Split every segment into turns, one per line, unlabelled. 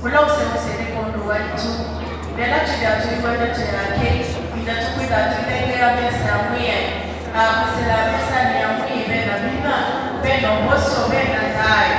Ula useme kondo waitu. Bela tudatu ibada tuyake. Idatu kuidatu idengera mesa ya mwie. Kusela mesa ni ya mwie bena bina. Bena mboso bena tai.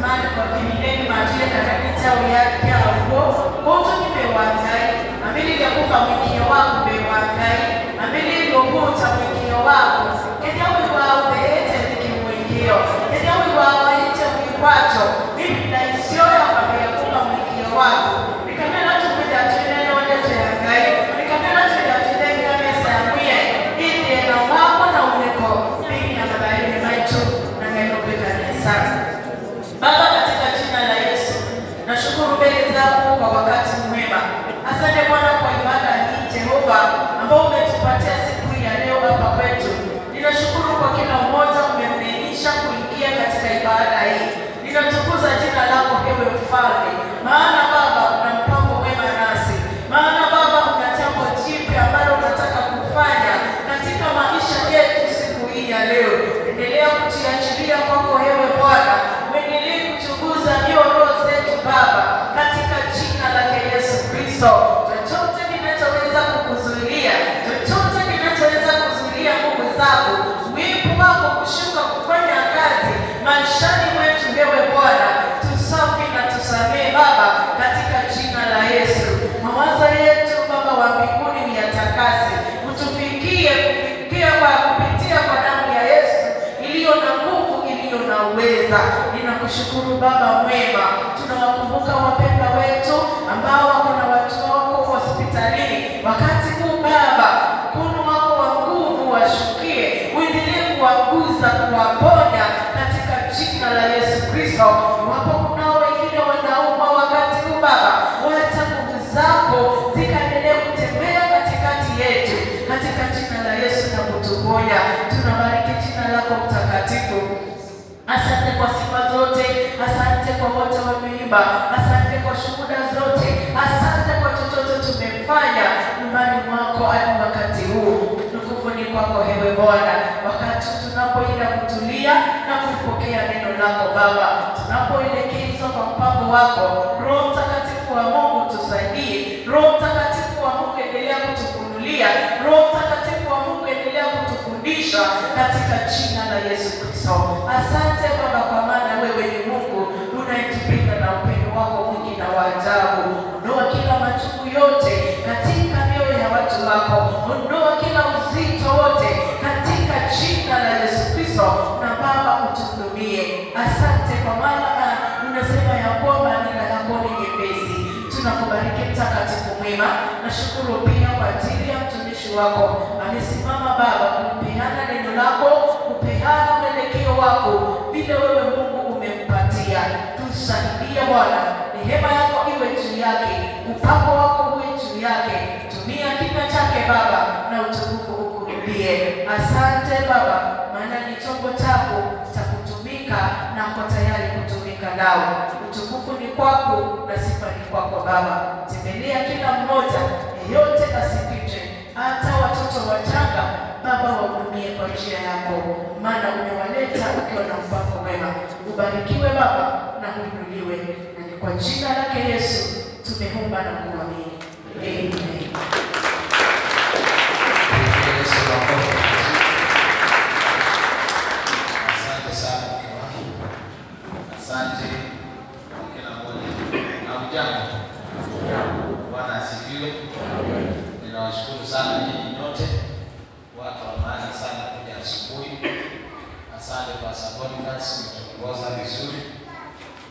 Mani kwa kimileni matule katakita uyake ya ugo. Koto kipe wangai. Amili ya kuka mwikio wako be wangai. Amili ya kuka mwikio wako. Kedia wiwa ubeete wiki mwikio. Kedia wiwa ubeete wikwacho. Mimi na isio ya kwa kuka mwikio wako. Nikamela tupida tunene wade tuyangai. Nikamela tupida tunene ya mesa ya mwie. Ili na wako na uneko. Mimi na mabaini maitu. Na ngaino kweka nisana. Baba katika jina la Yesu, nashukuru mbele zako kwa wakati mwema. Asante Bwana kwa ibada hii Jehova ambao umetupatia siku ya leo hapa kwetu. Ninashukuru kwa kila mmoja umemnenisha kuingia katika ibada hii. Ninatukuza jina lako ewe Mfalme. Maana Baba una mpango mwema nasi. Maana Baba una jambo jipya ambalo unataka kufanya katika maisha yetu siku hii ya leo. Endelea kujiachilia kwako ewe Bwana. Endelee kuchunguza roho zetu Baba katika jina la Yesu Kristo. Chochote kinachoweza kukuzuilia, chochote kinachoweza kuzuilia nguvu zako, uwepo wako kushuka kufanya kazi maishani mwetu wewe Bwana, tusafi na tusamee Baba katika jina la Yesu. Mawazo yetu Baba wa mbinguni ni yatakase, utufikie kufikia kwa kupitia kwa damu ya Yesu iliyo na nguvu, iliyo na uweza. Ninakushukuru Baba mwema. Tunawakumbuka wapendwa wetu ambao wako na watu wako hospitalini. Wakati huu Baba, mkono wako wa nguvu washukie, uendelee kuwaguza, kuwaponya katika jina la Yesu Kristo. Wapo kunao wengine wanaumwa wakati huu Baba, wacha nguvu zako zikaendelee kutembea katikati yetu katika jina la Yesu na kutuponya. Tunabariki jina lako mtakatifu. Asante kwa sifa zote, asante kwa wote wameimba, asante kwa shuhuda zote, asante kwa chochote tumefanya nyumbani mwako hadi wakati huu. Tukufu ni kwako ewe Bwana, wakati tunapoenda kutulia na kupokea neno lako Baba, tunapoelekezwa kwa mpango wako. Roho Mtakatifu wa Mungu tusaidie. Roho Mtakatifu wa Mungu endelea kutufunulia. Roho Mtakatifu wa Mungu endelea kutufundisha katika jina la Yesu Kristo. Asante Baba kwa maana wewe ni Mungu unayetupenda na upendo wako mwingi na wa ajabu. Ondoa kila machungu yote katika mioyo ya watu wako. Ondoa kila uzito wote katika jina la Yesu Kristo, na Baba utuhurumie. Asante kwa maana unasema ya kwamba neno lako ni nyepesi. Tunakubariki mtakatifu mwema. Nashukuru pia kwa ajili ya mtumishi wako amesimama Baba kupeana neno lako, kupeana mwelekeo wako vile wewe Mungu umempatia. Tusaidie Bwana, neema yako iwe juu yake, upako wako uwe juu yake. Tumia kinywa chake Baba na utukufu ukurudie. Asante Baba, maana ni chombo chako cha kutumika na kwa tayari kutumika nao. Utukufu ni kwako na sifa ni kwako Baba. Tembelea kila mmoja, yeyote asipite, hata watoto wachanga Baba wahudumie kwa njia yako, maana umewaleta ukiwa na mpango mwema. Ubarikiwe Baba na uinuliwe, na ni kwa jina lake Yesu tumeomba na kuamini. Amen.
Asante sana kwa wangu. Asante kila mmoja. Na ujambo. Bwana asifiwe. Ninawashukuru sana nyinyi nyote. Watu wa maana sana kuja asubuhi. Asante kwa support us, mmetuongoza vizuri.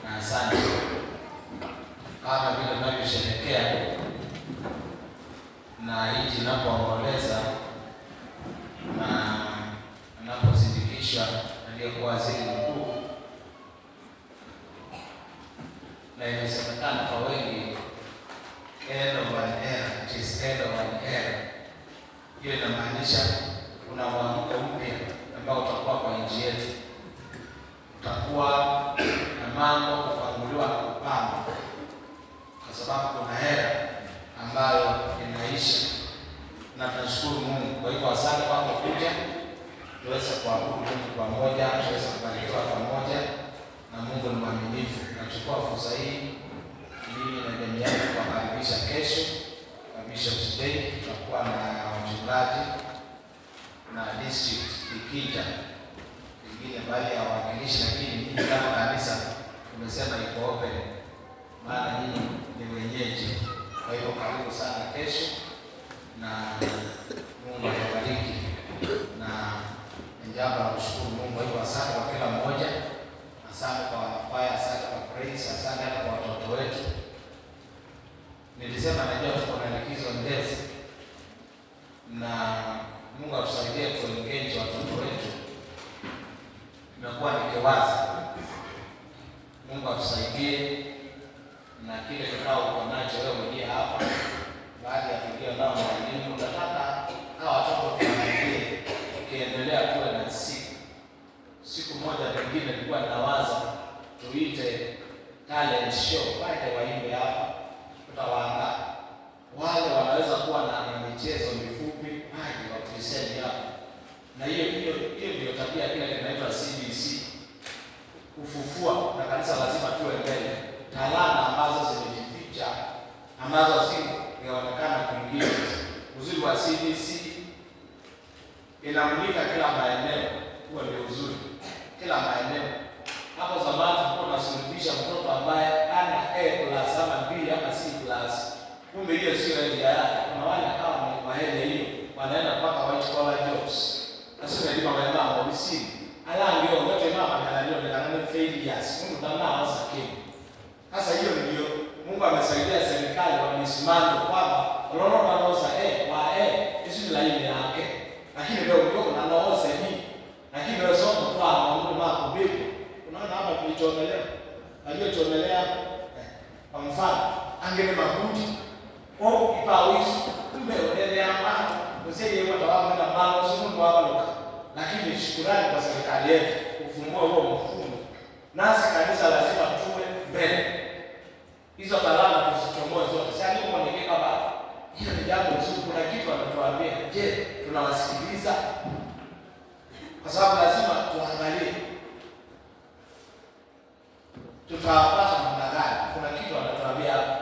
Na asante. Kama vile tunavyosherehekea na hii tunapoomboleza na anapozindikishwa aliyekuwa waziri mkuu, na inasemekana kwa wengi end of an era, it is end of an era. Hiyo inamaanisha kuna mwamko mpya ambao utakuwa kwa nchi yetu. Utakuwa na mambo kupanguliwa kupamba, kwa sababu kuna era ambayo inaisha, na tunashukuru Mungu. Kwa hivyo asante kwa kuja, tuweze kuabudu Mungu pamoja, tuweze kubarikiwa pamoja, na Mungu ni mwaminifu. Nachukua fursa hii mimi ikija ingine mbali ya wawakilishi, lakini nyinyi kama kanisa tumesema iko open, maana nyinyi ni wenyeji. Kwa hiyo karibu sana kesho, na Mungu atabariki, na jambo la kushukuru Mungu. Kwa hiyo asante kwa kila mmoja, asante kwa wanakwaya, asante kwa praise, asante hata kwa watoto wetu. Nilisema najua tuko na likizo ndefu, na Mungu atusaidie tuengage watoto wetu. Imekuwa nikiwaza, Mungu atusaidie na kile kikao uko nacho wewe mwenyewe hapa, baada ya kuingia nao mwalimu, nataka hawa watoto tuangalie, tukiendelea tuwe na siku moja pengine nilikuwa nawaza tuite talent show, wale waimbe hapa, tutawaanga wale wanaweza kuwa na michezo mifupi hadi wa present hapa, na hiyo ndio tabia kile kinaitwa CBC, kufufua. Na kanisa lazima tuwe mbele, talanta ambazo zimejificha, ambazo zingeonekana kwingine. Uzuri wa CBC inamulika kila maeneo, huo ndio uzuri, kila maeneo. Hapo zamani tulikuwa tunasuluhisha mtoto ambaye ana A+ ama B ama C+, kumbe hiyo sio area yake. Kuna wale hawa ni waende hiyo, wanaenda mpaka white collar jobs. Nasema ndio mama wa ofisi. Ala ndio wote mama analio na failures. Mungu tana hasa kile. Sasa hiyo ndio Mungu amesaidia serikali wanisimame kwamba roho wanaosa hizi la ile yake. Lakini leo ndio unaosa hii. Lakini leo somo kwa Mungu mako bibi. Unaona hapa kilichoongelea. Aliyochoongelea kwa mfano angene mabuti au ipawisu kumbe ile hapa usije watu wao na mama usimungu wao. Lakini shukrani kwa serikali yetu kufungua huo mfumo. Nasi kanisa lazima tuwe mbele. Hizo talanta tusichomoe zote. Sasa ni mwonekeka baba. Hiyo ni jambo zuri, kuna kitu anatuambia. Je, tunawasikiliza? Kwa sababu lazima tuangalie tutawapata namna gani. Kuna kitu anatuambia hapa.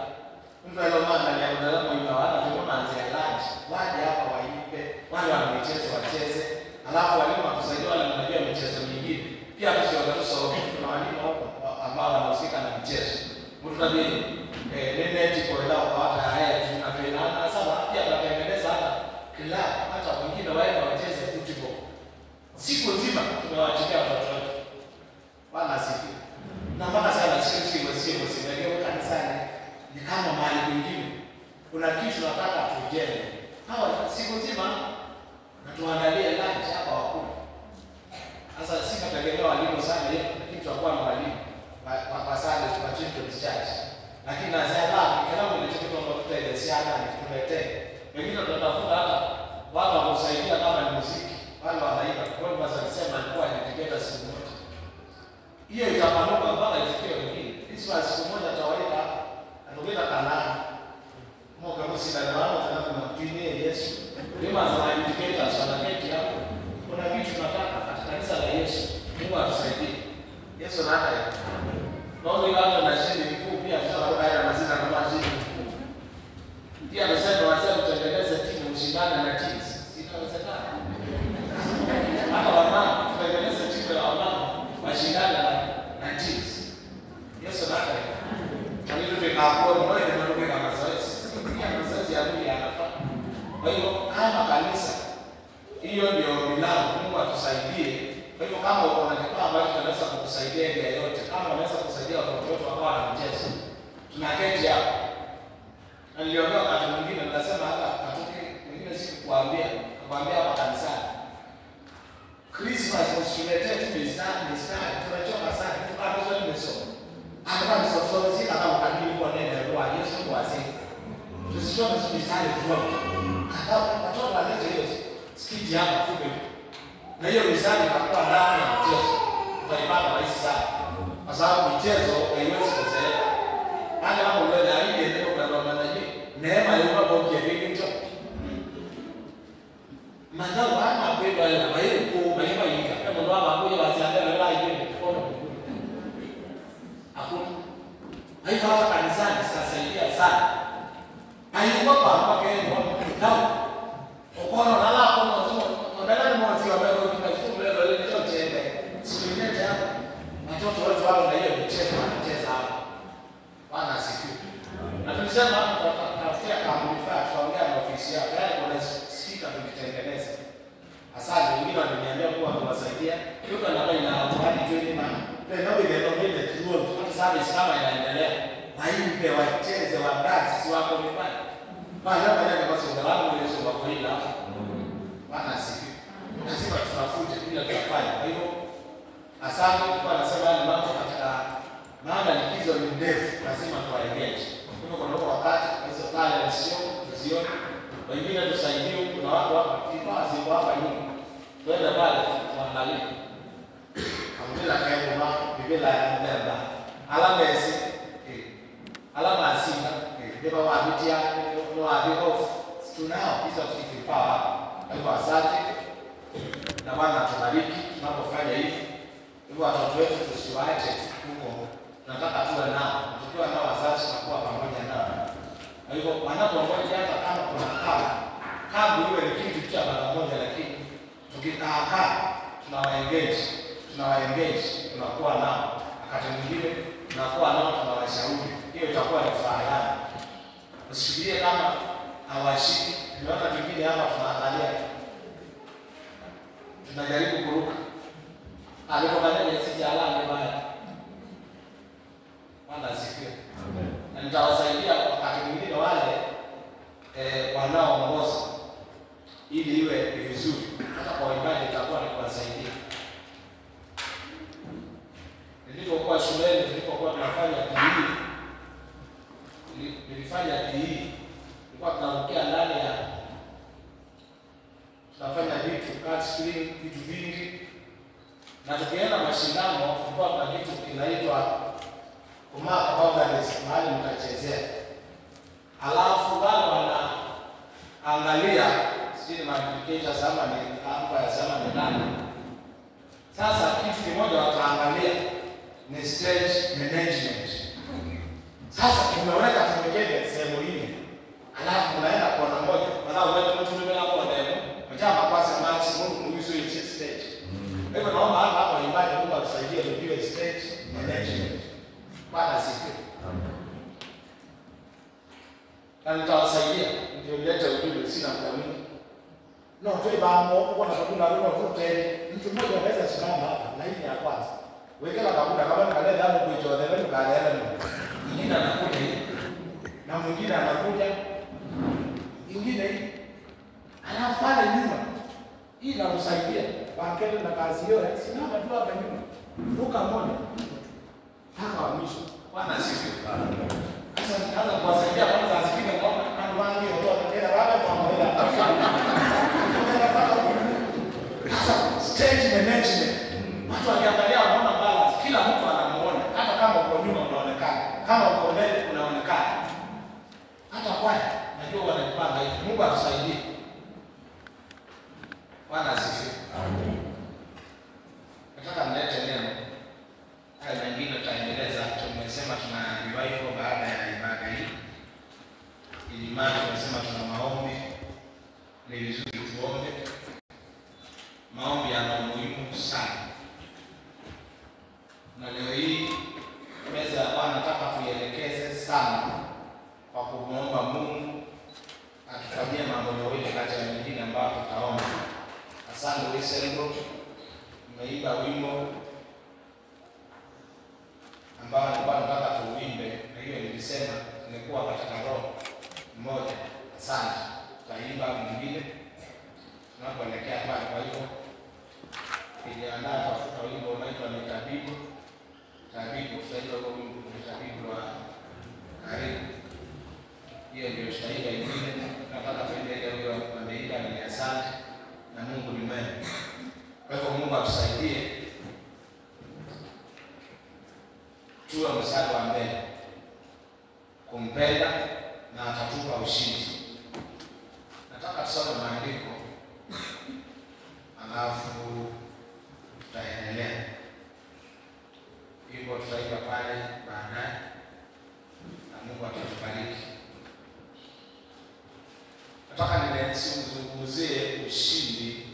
Mtu aliyomanda ni anaona mwimba wala ndio maanzia lunch. Waje hapa waipe, wale wana michezo wacheze. Alafu walimu wakusaidia wale mnajua michezo mingine. Pia tusiongeze kuna walimu hapo ambao wanahusika na michezo. Mtu tabiri neti kwa lao kwa hata haya tunapendana sana, pia tunatengeneza hata wengine waende wacheze football. Siku nzima tunawachikia watoto wetu. Bwana asifiwe. Na mpaka sana sisi ndio kanisani ni kama mahali kwingine. Kuna kitu nataka tujenge. Hawa siku nzima na tuangalie lunch hapa wakuu. Sasa sisi tunategemea walimu sana hiyo, lakini tutakuwa na walimu kwa sana kwa children's church. Lakini na zala kila mmoja kitu ambacho tutaelezana ni tuletee. Wengine tutatafuta hata watu wa kusaidia kama ni muziki, wale wanaimba. Kwa hiyo basi sema alikuwa anatiketa siku moja. Hiyo itapanuka mpaka ifikie wengine. Hizo siku moja tawaita atokea Kanani. Mungu msida na wao tunamtumia Yesu. Lima za educator sana keti hapo. Kuna vitu tunataka katika kanisa la Yesu. Mungu atusaidie. Yesu na hata ndio watu na shida mkuu pia sababu haya mazina kama shida mkuu. Pia nasema wasema tutengeneze timu mshindane na teams. Inawezekana. Hata wamama tutengeneze timu ya wamama washindane na teams. Yesu na hata ndio tukaamua mmoja na ndio kama mazoezi. Pia mazoezi ya mwili yanafaa. Kwa hiyo kama kanisa hiyo ndio milango. Mungu atusaidie. Kwa hivyo kama uko na kipawa ambacho kinaweza kukusaidia ile yote, kama unaweza kusaidia watoto wetu ambao wana mchezo, tunaketi hapo. Na niliongea wakati mwingine nasema hata katoke mwingine siku kuambia hapa kanisani. Christmas usiletee tu mistari, tunachoka sana. Tukaanza ni msomo. Hapa ni somo zile kama kadiri kwa neno la Yesu kwa asili. Tusisome mistari tu. Hata watoto wanaleta hiyo skiti hapa fupi. Na hiyo mistari inakuwa ndani ya mchezo. Utaipata rahisi sana. Kwa sababu michezo haiwezi kuzeeka. Hata kama wewe haide ndio kwa maana hii, neema ya Mungu kwa kipindi hicho. Mazao haya mapendo ya maana kwa maana yinga. Kama ndio hapo wasiandae la hiyo mkono. Hakuna. Haiko hapa kanisani sasaidia sana. Haiko kwa kile ndio. Ukono na la kwa mwanzo ndani mwanzo wa mbele kwa Tumesema tutafutia kamulifaa, tutaongea na ofisi yako. Yaani kuna speaker tukitengeneza. Asante, wengine wananiambia kuwa kuwasaidia. Yuko na bali na watu twende na ndio ile tuo tupate service kama inaendelea. Waimbe wacheze wadansi wako nyumbani. Maana baada kwa sababu wangu Yesu wako hili hapa. Bwana asifiwe. Lazima tutafute bila kufanya. Kwa hivyo asante kwa nasema ni mambo katika maana likizo ni ndefu, lazima tuwaengage. Kwa kuna wakati hizo pale sio zione. Wengine tusaidie, kuna watu hapa kifaa ziko hapa nyuma. Twende pale tuangalie. Ambila kae kwa biblia ya nenda. Alama esi. Alama asina. Ndio wapitia no abiko. Tunao hizo kipawa. Kwa hivyo asante. Na Bwana atubariki tunapofanya hivi. Hivyo watoto wetu tusiwaache huko. Tunataka tuwe nao. Tukiwa nao wazazi tunakuwa pamoja nao. Kwa hivyo wanapoongoja hata kama kuna kambi iwe ni kitu cha mara moja, lakini tukikaa tunawaengage tunakuwa nao. Wakati mwingine tunakuwa nao tunawashauri. Hiyo itakuwa ni faraja. Usifikirie kama hawashiki. Tunaona vingine hapa tunaangalia. Tunajaribu kuruka. Alipokanya sisi alama mbaya. Bwana asifiwe. Amen. Na nitawasaidia wakati mwingine wale wanaoongoza ili iwe vizuri. Hata kwa imani itakuwa ni kuwasaidia. Nilipokuwa shuleni, nilipokuwa tunafanya PE, nilifanya PE, nilikuwa tunarukia ndani ya tunafanya vitu cut screen, vitu vingi. Na tukienda mashindano, tulikuwa na kitu kinaitwa kumaka organize, mahali mtachezea. Alafu wale wanaangalia sisi multiplication sama ni hapa ya sama ni nani. Sasa kitu kimoja wataangalia ni stage management. Sasa tumeweka tumekenge sehemu hii. Alafu unaenda kwa namba moja, wala wewe tumetumia kwa demo. Mjama kwa sababu maximum uso ile stage. Hivyo naomba hapa imani Mungu atusaidie tujue stage management. Bwana asifiwe. Amen. Na nitawasaidia ndio nilete ujumbe sina mdhamini. No, toi bamo uko na kabunda leo kute mtu mmoja anaweza simama hapa na hii ya kwanza. Wekela kabunda kama nikaenda hapo kuichoa ndio kaendelea mimi. Mwingine anakuja hivi. Na mwingine anakuja. Ingine hii. Alafu pale nyuma. Hii inamsaidia. Bakele na kazi hiyo simama tu hapa nyuma. Ruka moja. Hapa mwisho. Bwana asifiwe. Sasa nitaanza kuwasaidia kwanza asikike naona kando wangu yote tena wale kwa moja. Sasa stage management. Watu wakiangalia wanaona balance. Kila mtu anamuona. Hata kama uko nyuma unaonekana. Kama uko mbele unaonekana. Hata kwa najua wanapanga hivi. Mungu atusaidie. Bwana asifiwe. Amen. Nataka mlete neno. Haya mengine tutaendeleza. Tumesema tuna revival baada ya ibada hii. Ilimani tumesema tuna maombi. Ni vizuri tuombe. Maombi yana umuhimu sana. Na leo hii meza ya Bwana nataka tuielekeze sana kwa kumwomba Mungu atufanyie mambo mawili kati ya mengine ambayo tutaomba. Asante Wisendo. Mmeimba wimbo ambao nilikuwa nataka tuuimbe, na hiyo nilisema nilikuwa katika roho mmoja. Asante. Tutaimba mwingine tunapoelekea pale. Kwa hivyo niliandaa tafuta wimbo unaitwa ni tabibu. Tutaimba huo wimbo ni tabibu wa karibu. Hiyo ndio shahida nyingine. Nataka tuendelee huyo ameimba ni asante na Mungu ni mwema. Kwa hivyo Mungu atusaidie tuwe msaada wa mbele kumpenda na atatupa ushindi. Nataka tusome maandiko alafu tutaendelea. Hivyo tutaimba pale baadaye na Mungu atatubariki. Nataka nizungumzie ushindi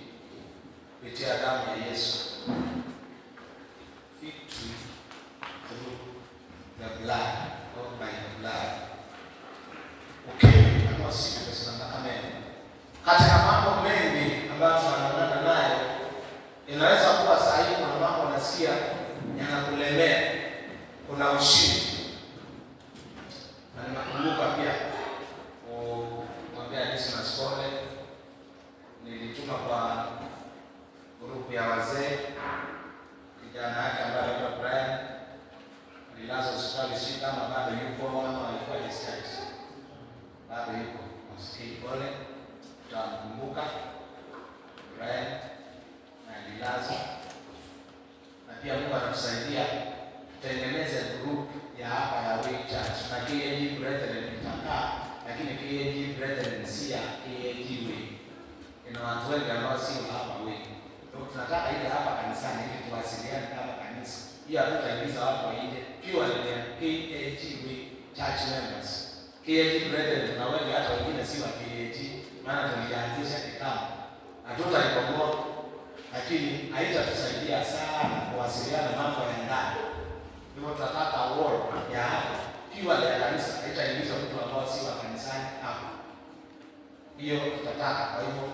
kupitia damu ya Yesu. Victory through the blood, or by the blood. kwa siku tunasema kama katika mambo mengi ambayo tunang'ang'ana nayo, inaweza kuwa sahihi. Kuna mambo unasikia yanakulemea, kuna ushindi. Na nakumbuka pia mwambia Dismas pole, nilituma kwa grupu ya wazee kijana yake ambaye anaitwa Brian, alilaza hospitali, si kama bado yupo ama alikuwa discharge, bado yupo. Msikii pole, tutamkumbuka Brian na alilaza. Na pia Mungu anatusaidia tutengeneze group ya hapa ya Way Church na KAG Brethren itakaa, lakini KAG Brethren si ya KAG Way. Ina watu wengi ambao si hapa Way. Ndio tunataka ile hapa kanisani ili tuwasiliane kama kanisa. Hiyo hatutaingiza watu wa nje. Pure ni KAG Way Church members. KAG Brethren na wengi hata wengine si wa KAG, maana tulianzisha kitambo. Hatutaikomboa, lakini haitatusaidia sana kuwasiliana mambo ya ndani. Ndio tunataka word ya hapa pure ya kanisa, haitaingiza mtu ambao si wa kanisani hapa. Hiyo tutataka. Kwa hivyo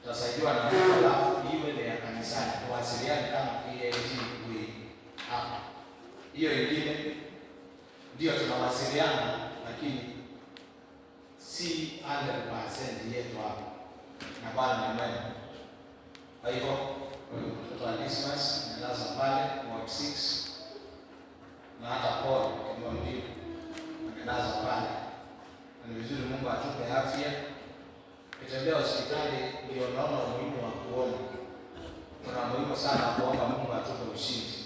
tutasaidiwa na alafu iwe ni ya kanisani, tuwasiliane kama KAG Way hapa. Hiyo ingine ndio tunawasiliana, lakini si 100% yetu hapa. Na Bwana ni mwema. Kwa hivyo mtoto wa Dismas nalaza pale ward 6 na hata Paul kama ndio nalaza pale. Ni vizuri Mungu atupe afya. Kitembea hospitali ndio naona umuhimu wa kuomba. Kuna muhimu sana kuomba Mungu atupe ushindi.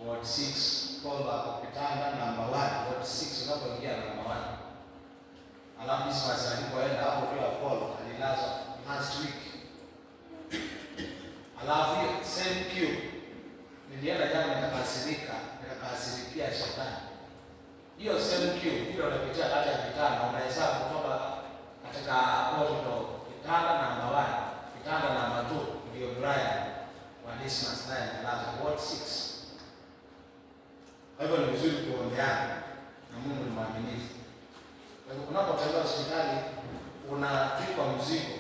Ward 6 Paul hapo kitanda namba 1, ward 6 unapoingia namba 1. Alafu Dismas alipoenda hapo pia Paul alilazwa last week. Alafu same queue nilienda jana nikakasirikia shetani. Hiyo same queue vile unapitia kati ya vitanda, unahesabu kutoka katika hospital kitanda namba 1, kitanda namba 2 ndio Brian wa Dismas naye alilazwa ward 6. Kwa hivyo ni vizuri kuombeana na Mungu ni mwaminifu. Kwa hivyo unapotembea hospitali unatwikwa mzigo.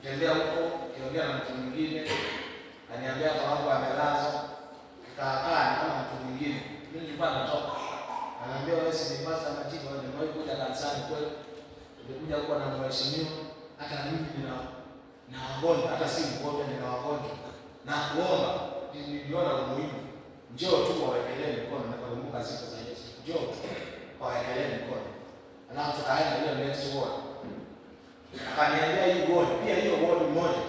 Tembea huko, kiongea na mtu mwingine, aniambia kwa wangu amelazwa, kikakaa kama mtu mwingine. Mimi nilikuwa natoka. Ananiambia wewe si ni pastor Matiba, nimewahi kuja kanisani kweli. Nilikuja huko na mheshimiwa, hata mimi na wagonjwa, hata si mgonjwa nina wagonjwa. Na kuomba, niliona umuhimu. Njoo tu wawekelee mikono, na kukumbuka siku za Yesu. Njoo tu wawekelee mikono. Alafu tukaenda hiyo next ward. Akaniambia hii ward, pia hiyo ward moja.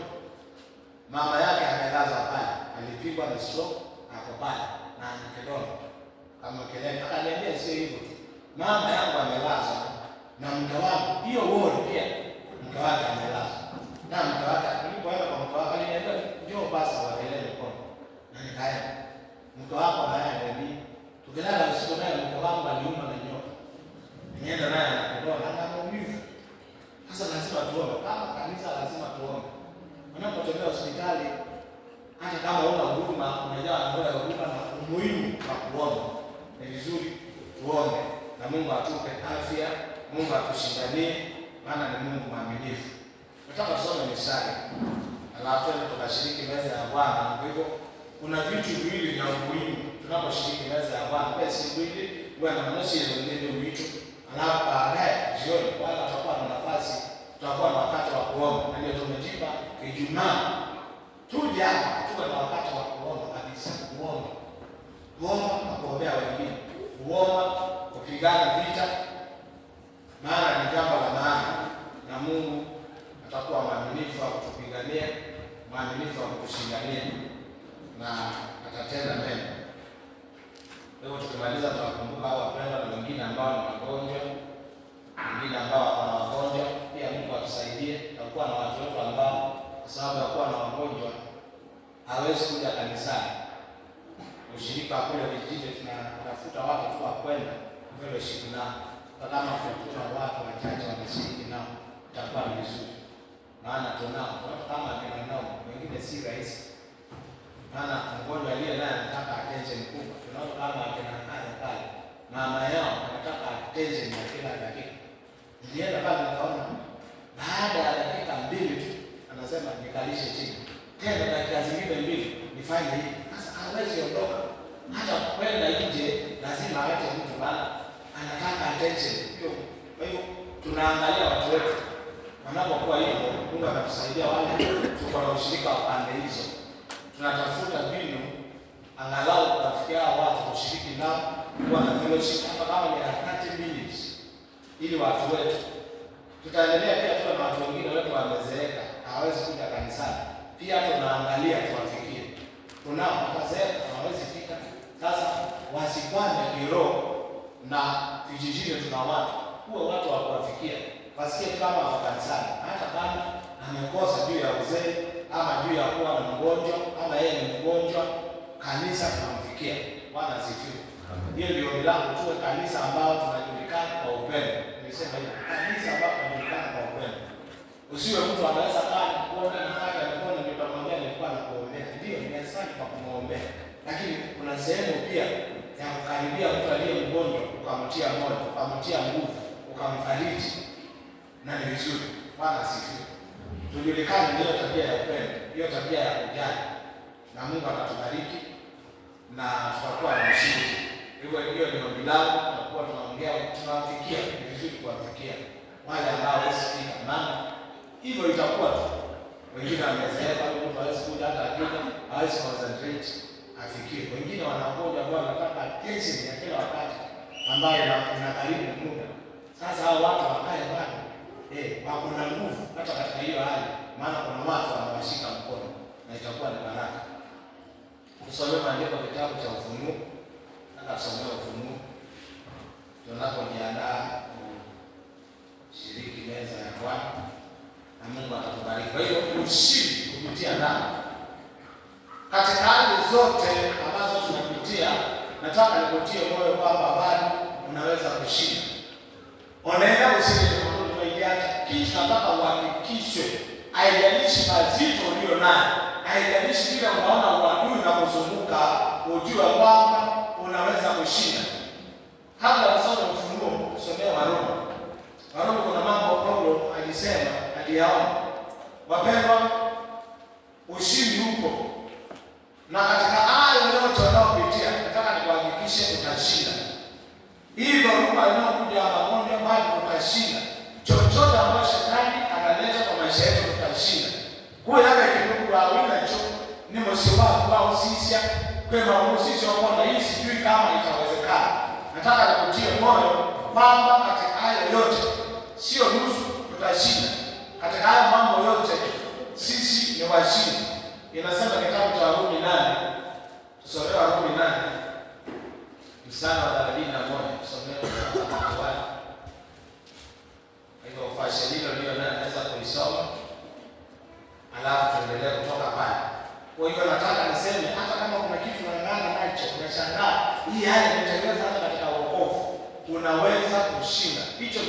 Mama yake amelazwa pale, alipigwa na stroke, hapo pale na kidonda. Kama kelele, akaniambia sio hivyo tu. Mama yangu amelazwa na mke wangu, hiyo ward pia mke wake amelazwa. Na mke wake alipoenda kwa mke wake aliniambia njoo basi wawekelee mikono. Na nikaenda. Mke wako naye ndiye tukilala usiku naye mke wangu aliuma na nyoka. Nienda naye na kidonda na maumivu. Sasa lazima tuombe. Kama kanisa lazima tuombe. Unapotembea hospitali, hata kama una huduma, unajua ndio huduma na umuhimu wa kuomba. Ni vizuri tuombe na Mungu atupe afya, Mungu atushindanie, maana ni Mungu mwaminifu. Nataka tusome mstari. Alafu tukashiriki meza ya Bwana. Kwa hivyo kuna vitu viwili vya umuhimu tunaposhiriki meza ya Bwana. Pesa mbili, Bwana anasema ndio vitu. Alafu baadaye jioni Bwana atakuwa na nafasi, tutakuwa na wakati wa kuomba. Na ndio tumejipa Ijumaa. Tuje hapa tuwe na wakati wa kuomba kabisa, kuomba. Kuomba na kuombea wengine. Kuomba kupigana vita. Maana ni jambo la maana na Mungu atakuwa mwaminifu wa kutupigania, mwaminifu wa kutushindania na atatenda mema. Leo tukimaliza tutakumbuka hao wapendwa na wengine ambao ni wagonjwa, wengine ambao wana wagonjwa, pia Mungu atusaidie. Tutakuwa na watu wetu ambao kwa sababu ya kuwa na wagonjwa hawezi kuja kanisani. Ushirika kule vijiji tunatafuta watu tu wa kwenda fellowship nao. Kama tutakuta watu wachache wanashiriki nao itakuwa vizuri. Maana tunao watu kama kina nao wengine si rahisi. Maana mgonjwa aliye naye anataka attention kubwa. Tunaona kama akina kale mama yao anataka attention ya kila dakika. attention. Kwa hiyo tunaangalia watu wetu wanapokuwa hivyo. Mungu anatusaidia wale tuko na ushirika wa pande hizo, tunatafuta mbinu angalau kufikia watu kushiriki nao kwa na fellowship hata kama ni 30 minutes, ili watu wetu tutaendelea pia tuwe na watu wengine wetu wamezeeka hawezi kuja kanisani, pia tunaangalia tuwafikie. Tunao wakazeeka hawezi fika, sasa wasikwane kiroho na vijijini tuna watu huwa watu wa kuwafikia wasikie kama wa kanisani, hata kama amekosa juu ya uzee ama juu ya kuwa na mgonjwa ama yeye ni mgonjwa, kanisa tunamfikia. Bwana asifiwe. Hiyo ndio milango, tuwe kanisa ambao tunajulikana kwa upendo. Nimesema hiyo, kanisa ambao tunajulikana kwa upendo. Usiwe mtu anaweza kama kuona nafaka alikuwa nitamwambia nilikuwa nakuombea. Ndio ni asante kwa kumwombea, lakini kuna sehemu pia ya kukaribia mtu aliye mgonjwa ukamtia moyo, ukamtia nguvu, ukamfariji, na ni vizuri. Bwana asifiwe. Tujulikane hiyo tabia ya upendo, hiyo tabia ya kujali, na Mungu atatubariki na tutakuwa na ushindi. Hivyo ndio milango tunakuwa tunaongea, tunawafikia. Ni vizuri kuwafikia wale ambao wasifika, maana hivyo itakuwa tu wengine wamezeeka, mtu hawezi kuja, hata akija hawezi concentrate afikie. Wengine wanakuja kwa wanataka attention ya kila wakati ambayo inakaribu muda. Sasa hao watu wakae bado wako na nguvu hata katika hiyo hali, maana kuna watu wanawashika mkono na itakuwa ni baraka. Tusome maandiko kitabu cha Ufunuo, na tusome Ufunuo tunapojiandaa kushiriki meza ya Bwana, na Mungu atatubariki. Kwa hiyo ushindi kupitia ndani katika hali zote ambazo tunapitia, nataka nikutie moyo kwamba bado unaweza kushinda. Unaenda usije kitu nataka uhakikishwe, haijalishi mazito ulio nayo, haijalishi kile unaona uadui na kuzunguka, ujue kwamba unaweza kushinda. Kabla kusoma Ufunuo, tusomee Warumi. Warumi kuna mambo Paulo alisema aliyaona. Wapendwa, ushindi upo, na katika hayo yote unayopitia nataka nikuhakikishe utashinda. Hii dhoruba inayokuja magonjwa bali utashinda. Chochote ambacho shetani analeta kwa maisha yetu tutashinda. Kwa hiyo hata kidogo awina cho ni msiba kwa usisia kwa usisia kwa hii sijui kama itawezekana. Nataka nikutie moyo kwamba katika hayo yote sio nusu, tutashinda. Katika hayo mambo yote sisi ni washindi. Inasema kitabu cha Warumi 8. Tusomee Warumi 8. Mstari wa 31. Tusomee kwa hivyo fasha hilo ndio naweza kuisoma, alafu tuendelee kutoka pale. Kwa hiyo nataka niseme hata kama kuna kitu unang'ang'ana nacho, unashangaa hii hali inatengeneza hata katika wokovu, unaweza kushinda. Hicho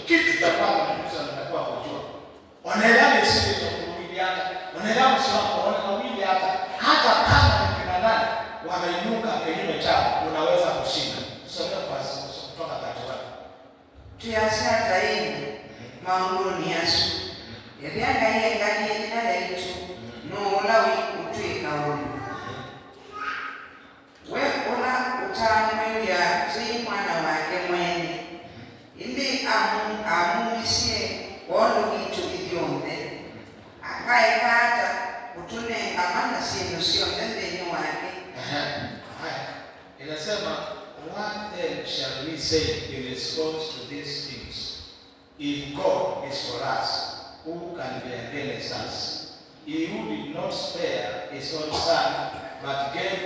kitu cha kwanza kabisa tunatakiwa kujua. Wanaelewa isije kuhubiri hata, wanaelewa msiwako, wanahubiri hata kama ni kina nani wameinuka kinyume chao, unaweza kushinda. Tusome kwa kutoka katika
tuyasata ini maunguni yasu yabyanga yengani yenala itu noolawi utwika olu we ola utamwe ya zi mwana wake mwene indi amumisie olu itu idyombe akaekata utunenga mana sinu sionde ndeni wake.
Inasema, what then shall we say in response to these things? If God is for us, who can be against us? He who did not spare his own son, but gave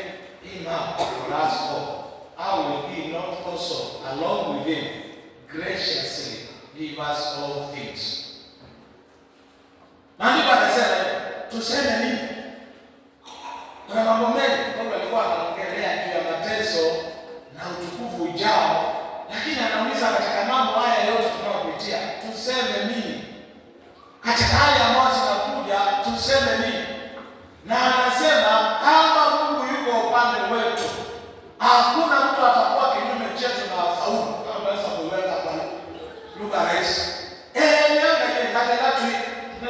him up for us all, how will he not also, along with him, graciously give us all things? Maandiko yanasema tuseme nini? Kuna mambo mengi Paulo alikuwa anaongelea juu ya mateso na utukufu ujao, lakini anauliza katika mambo haya yote tunayopitia tuseme nini? Katika hali ambayo zinakuja tuseme nini? Na anasema kama Mungu yuko upande wetu, hakuna mtu atakuwa kinyume chetu na afaulu. Kama unaweza kuweka kwa lugha rahisi.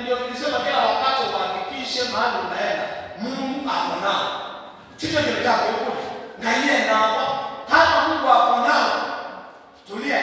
Ndio tulisema kila wakati uhakikishe mahali unaenda Mungu ako nao. Chicho kilitaka yuko na yeye nao. Kama Mungu ako nao, tulia.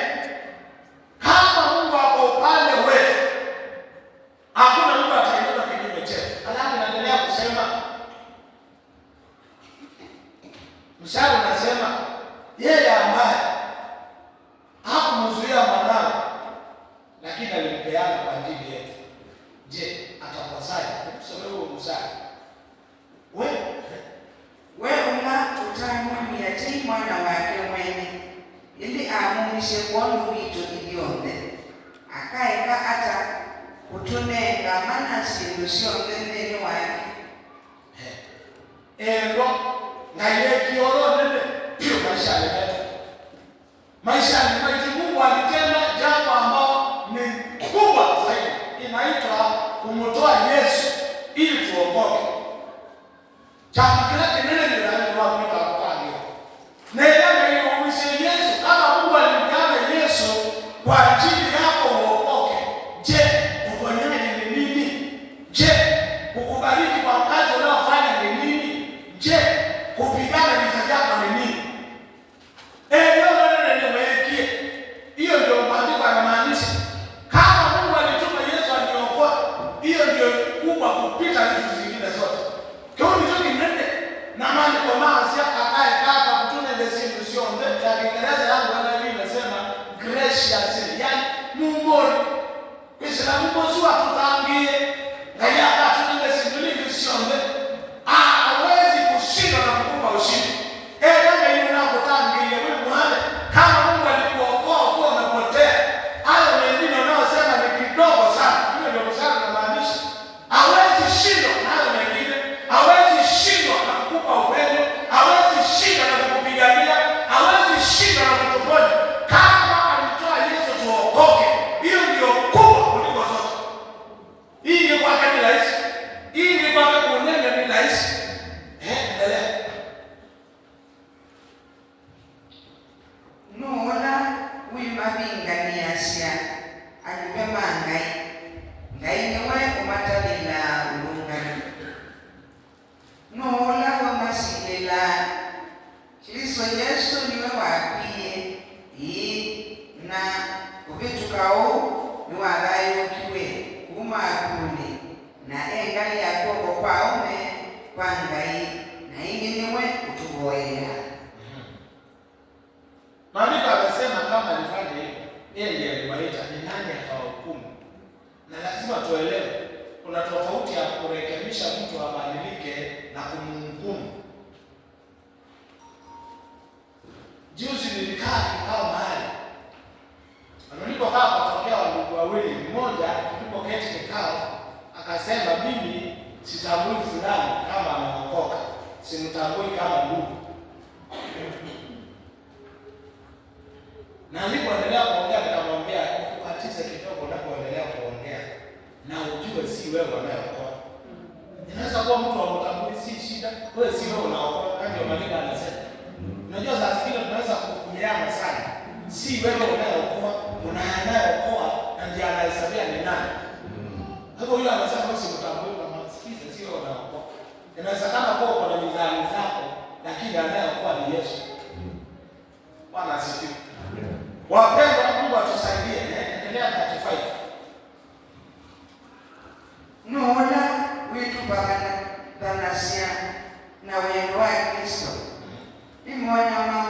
amumisie kwonu witu ilionde akaeka hata kutunenga mana sindu sionde ndeni wake
endo ngaye kioro nene pio maisha yetu maisha ni maitu. Mungu alitenda jambo ambao ni kubwa zaidi, inaitwa kumtoa Yesu ili tuokoke. Jambo kile kinene ni la kupita kwa Mungu. Nenda hiyo umisi Yesu kama Mungu alimjana Yesu kwa ajili yako uokoke. Je, uponyaji ni nini? Je, kukubariki kwa kazi unayofanya ni nini? Je, kupigana vita vyako ni nini? Hiyo ndio maandiko yanamaanisha. Kama Mungu alituma Yesu aniokoa, hiyo ndio kubwa kupita vitu zingine zote. Kwa hiyo ndio kinende na maandiko maasi akae kaka kutune ndesindu sio ndio ya Kiingereza yangu ana mimi nasema graciously, yani Mungu Kisha Mungu sio atutangie kaya kutune ndesindu sio ndio hawezi kushinda na kukupa ushindi. Kama yeye anakutangia wewe mwana kama Mungu alikuokoa kwa umepotea, hayo mengine unaosema ni kidogo sana. Hiyo ndio msana na maanisha. Hawezi shindwa na hayo mengine, hawezi shindwa na kukupa upendo, hawezi shindwa na kukupigania, hawezi shindwa na kutuponya. Kama alitoa Yesu tuokoke, hiyo ndio kubwa kuliko zote. Hii ni kwake ni rahisi. Hii ni kwake kunene ni rahisi. Endelea.
Nuona wima bingani asia alibema ngai niwe umatalila ulungani nuola wa masilela Kristo Yesu niwe wakwiye na kuvitukao niwagayo kiwe kumakuni na engali yakoko kwaume kwa ngai na ingi niwe utuboya.
Maandiko amesema kama alifanya hivyo, yeye ndiye aliwaita, ni nani atawahukumu? Na lazima tuelewe kuna tofauti ya kurekebisha mtu abadilike na kumhukumu. Juzi nilikaa kikao mahali. Nilipokaa patokea wandugu wawili, mmoja tulipoketi kikao akasema mimi sitambui fulani kama ameokoka, simtambui kama ndugu. Na nilipoendelea kuongea nikamwambia ukatize kidogo unapoendelea kuongea na ujue si wewe unayeokoa. Inaweza kuwa mtu amtambui si shida, wewe si wewe unaokoa. Ndio maandiko yanasema. Unajua saa zingine tunaweza kukumiana sana. Si wewe unayeokoa, unayeokoa na ndiye anahesabia ni nani. Hapo yule anasema usimtambue kama sikiza si wewe unaokoa. Inawezekana kwa uko na mizani zako lakini anayeokoa ni Yesu. Bwana asifiwe. Wapendwa, Mungu atusaidie. Endelea 35.
Nuona witu banasia na wendo wa Kristo. Imonyama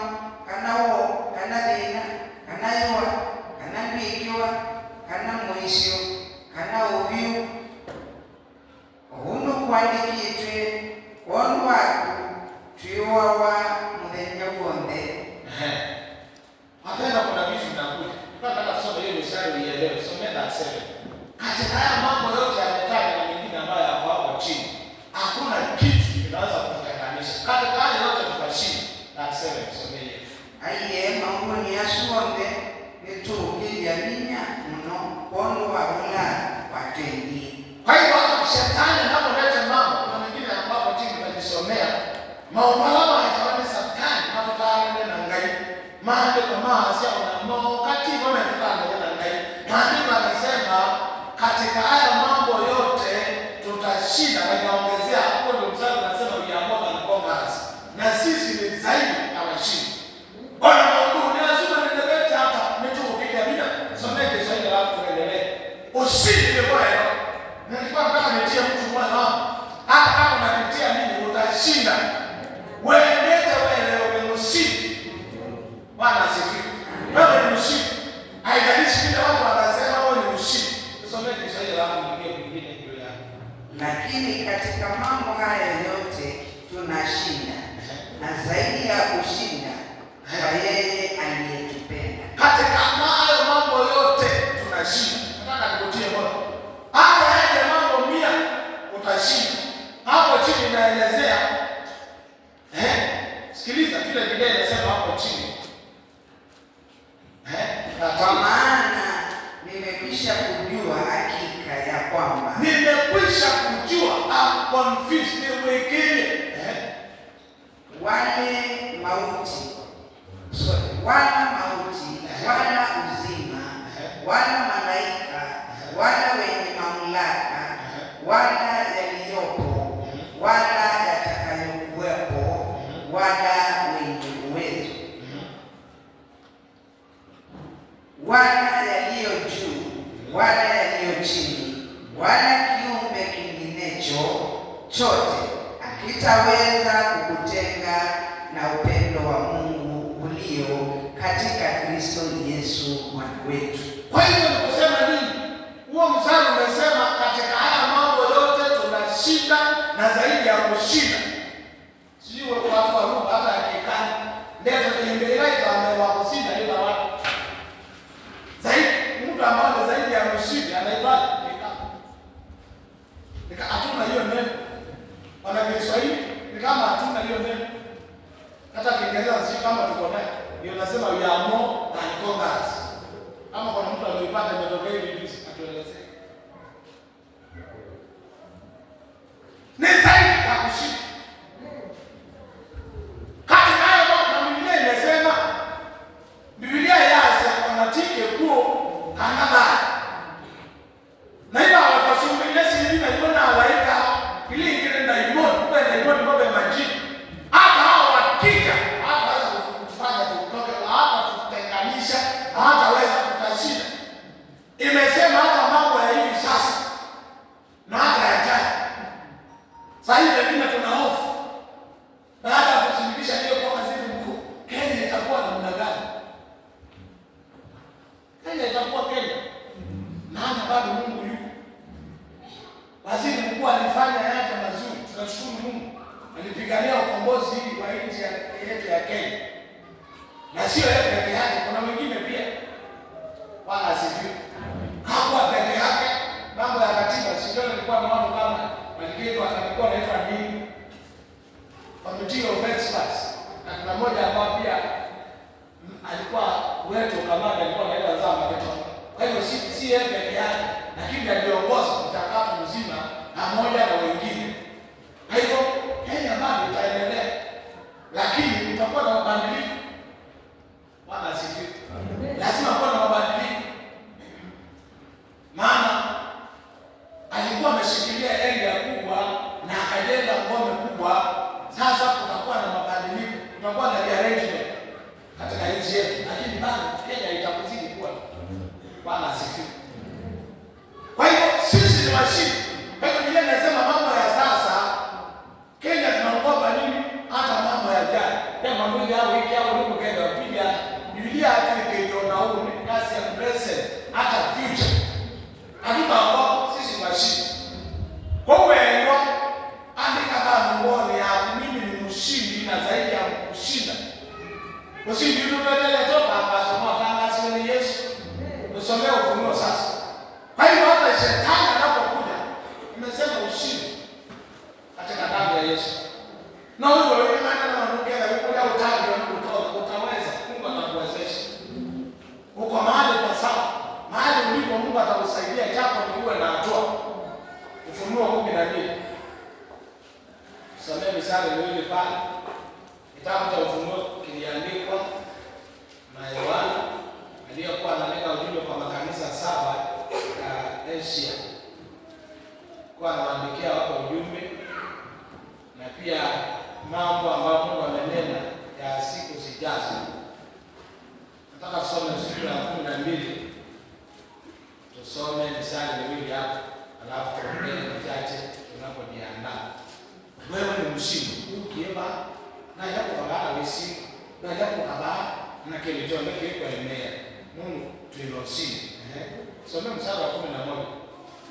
kanawo kanadina kanayoa kanambikiwa kanamwisho kanaoviu uno kwandikitwe wonu waku twiwawa muthenya wonde.
Mapenda kuna vitu vinakuja. Nataka kusoma hiyo mstari uielewe. Somea 7. Katika haya mambo yote yametaja na mengine ambayo yako hapo chini. Hakuna kitu kinaweza kutenganisha. Katika haya yote tutashinda. Na 7 somea hiyo.
Aiye mambo ni asuonde nitukilia minya mno kono wa ula watendi.
Kwa hiyo hata shetani anapoleta mambo na mengine ambapo chini tutajisomea. Maombalama yatawaje sabani matotaane na ngai. Maandiko maasi na wakati wametokana na ngai. Maandiko yanasema katika haya mambo yote tutashinda, na inaongezea hapo ndio mstari unasema uliamua na ngomasi. Na sisi ni zaidi ya washindi. Bwana Mungu ni lazima nidebete hata mtu kupiga bila. Someke zaidi hapo tuendelee. Ushindi ni bwana. Na nilikuwa nataka nitie mtu mmoja hapo. Hata kama unapitia nini utashinda. Wewe leta wewe leo ni ushindi. Bwana asifiwe. Wewe ni mshindi. Haijalishi kile watu wanasema wewe ni mshindi. Tusomee Kiswahili hapo nyingine hiyo yako.
Lakini katika mambo haya yote tunashinda na zaidi ya kushinda kwa yeye aliyetupenda.
Katika
wala mauti, wala uzima, wala malaika, wala wenye mamlaka, wala yaliyopo, wala yatakayokuwepo, wala wenye uwezo, wala yaliyo juu, wala yaliyo chini, wala kiumbe kinginecho chote hakitaweza kukutenga na upendo wa Mungu ulio katika Kristo Yesu Bwana wetu.
Kwa hiyo nikusema nini? Huo mstari umesema katika haya mambo yote tunashinda na zaidi ya kushinda. Sijui watu wa Mungu hata akikana ndio tunaendelea itamewa kushinda ila watu. Zaidi mtu ambaye zaidi ya kushinda anaitwa hatuna hiyo neno. Wana Kiswahili ni kama hatuna hiyo neno. Hata Kiingereza si kama tuko nayo. Ndio nasema we are more than conquerors. Kama kuna mtu aliyepata imetokea hivi juzi atuelezee. Ni zaidi ya kushinda. Katika hayo mambo Biblia imesema, Biblia yasa wanatike kuo kanada. Na ila wakasumbulia sisi na ibona alaika ili ingine na ibona kwenda ibona kwa majini. Hata hao wakija hata kufanya tutoke hapa tutenganisha hataweza kutashinda. Imesema hata mambo ya hivi sasa na hata yajayo. Sasa hivi wengine tuna hofu. Baada ya kusimamisha hiyo kwa waziri mkuu, Kenya itakuwa namna gani? Kenya itakuwa Kenya. Maana bado Mungu yuko. Waziri mkuu alifanya yake mazuri. Tunashukuru Mungu. Alipigania ukombozi wa nchi yetu ya Kenya. Na sio yeye peke yake, kuna wengine pia. Bwana asifiwe. Hapo peke yake, mambo ya katiba sio nilikuwa na watu kama walikuwa alikuwa anaitwa nini? Committee of Experts. Na kuna mmoja ambao pia alikuwa wetu kama alikuwa anaitwa Zama Keto. Kwa hiyo si yeye peke yake, lakini aliongoza mchakato mzima pamoja na wengine. Kwa hivyo Kenya bado itaendelea. Lakini kutakuwa na mabadiliko. Bwana asifiwe. Lazima kuwe na mabadiliko. Maana alikuwa ameshikilia area kubwa na akajenga ngome kubwa. Sasa kutakuwa na mabadiliko. Kutakuwa na rearrangement katika nchi yetu. Lakini bado Kenya itakuzidi kuwa. Bwana asifiwe. Kwa hiyo sisi ni washindi. Kwa hiyo Biblia inasema mambo ya sasa Kenya tunaogopa nini? Hata mambo ya jana. Kama mwili au wiki au ndugu Kenya wapiga Biblia hata ikiona huko ni kasi ya present hata future. Hatutaogopa sisi ni washindi. Kwa hiyo andika kama muone hapo mimi ni mshindi na zaidi ya kushinda. Ushindi tunaendelea toka hapa somo tangazo ni Yesu. Tusomee Ufunuo sasa. Kwa hiyo hata shetani anapokuja imesema ushindi katika damu ya Yesu. Na huyo yeye maana anaongea yuko utani utaweza. Mungu atakuwezesha. Uko mahali pa sawa. Mahali ulipo Mungu atakusaidia japo ni uwe na hatua. Ufunuo 12. Somea misali miwili pale. Kitabu cha Ufunuo kiliandikwa na Yohana aliyekuwa analeta ujumbe kwa makanisa 7 ya Asia. Kwa anawaandikia wako ujumbe na pia mambo ambayo Mungu amenena ya siku zijazo. Nataka tusome sura ya 12. Tusome misali miwili hapo, alafu tuongee machache tunapojiandaa. Wewe ni mshindi. Ukieba na yapo kabla wisi, na yapo kabla na kilichondeke kwa emea. Mungu tuliosini. Some mstari wa 11.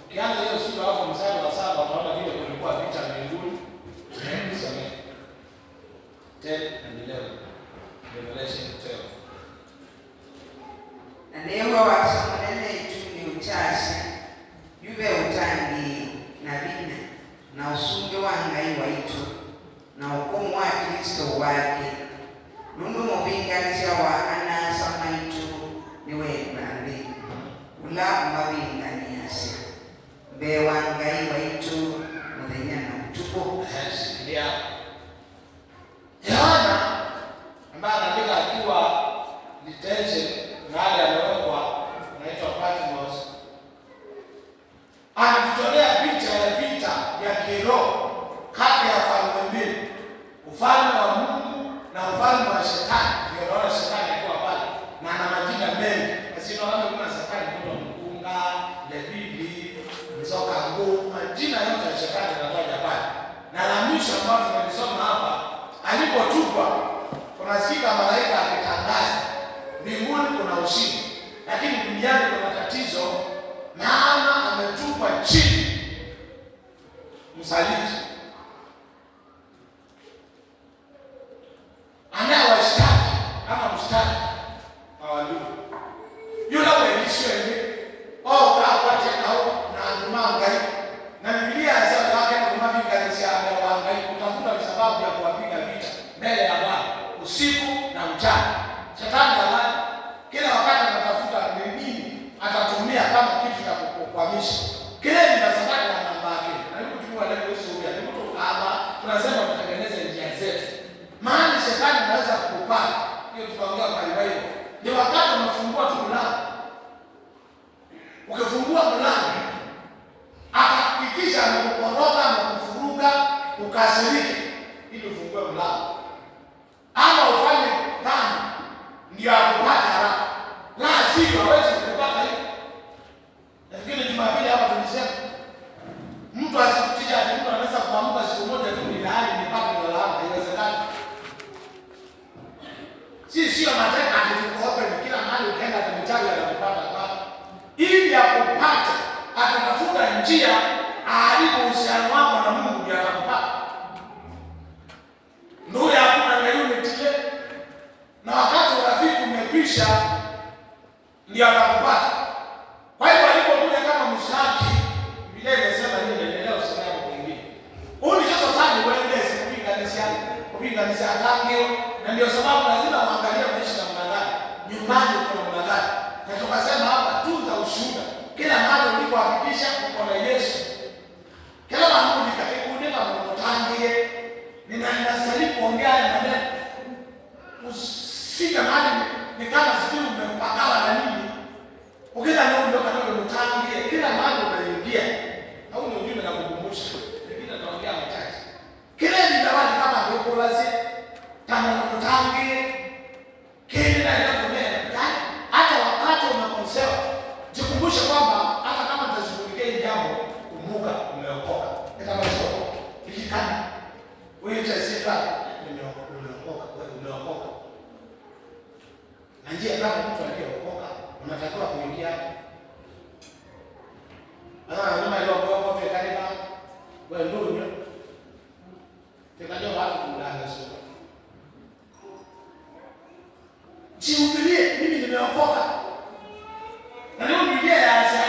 Ukianza hiyo sura hapo mstari wa 7 utaona vile kulikuwa vita mbinguni. Some 10 and 11. Revelation 12.
Na leo wasomanene tu ni uchasi. Yube utangi na bina na usunge wangai waitu na ukomu wa Kristo wake. Nundu mubinganisha wa anasa maitu niwe brandi. Ula mabingani yase. Bewa ngai waitu muthenya na utuko.
Yohana ambaye anaandika akiwa sivyo hawezi kupata hiyo. Lakini Jumapili hapa tulisema mtu asikutisha ati mtu anaweza kuamka siku moja tu ni lahali nipate ndio lahali, haiwezekani. Sio mateka ati tukope kila mahali ukienda tumitaji atakupata hapa. Ili akupate atatafuta njia aharibu uhusiano wako na Mungu ndio atakupata. Ndio hakuna na unity ile. Na wakati urafiki umekwisha ndio atakupata. Kwa hiyo alipokuja kama mshaki, Biblia inasema nini endelea usome hapo kwingine. Uni sasa tani wewe kupinga nisiani, kupinga nisiatange, na ndio sababu lazima uangalie maisha ya mwanadamu. Nyumbani uko na mwanadamu. Na tukasema hapa tunza ushuhuda. Kila mahali ulipohakikisha uko na Yesu. Kila mahali ulikakikunika mtangie, ninastahili kuongea maneno. Usifike mahali ni kama sijui umempakala na nini. Ukija ndio ndio kama mtangie, kila mahali unaingia. Au ni ujumbe na kukumbusha. Lakini tunaongea machache. Kile ni dawadi kama ndio polisi kama mtangie. Kile na ndio hata wakati unakonsewa jikumbushe kwamba hata kama utashughulikia hili jambo kumbuka umeokoka. Kama sio ikikana wewe utasema umeokoka. Na njia kama mtu aliyeokoka unatakiwa kuingia hapo. Nyuma ile kwa kanisa wewe ndio tekajua watu kulanga sio. Jihubirie mimi nimeokoka. Na leo Biblia yaanza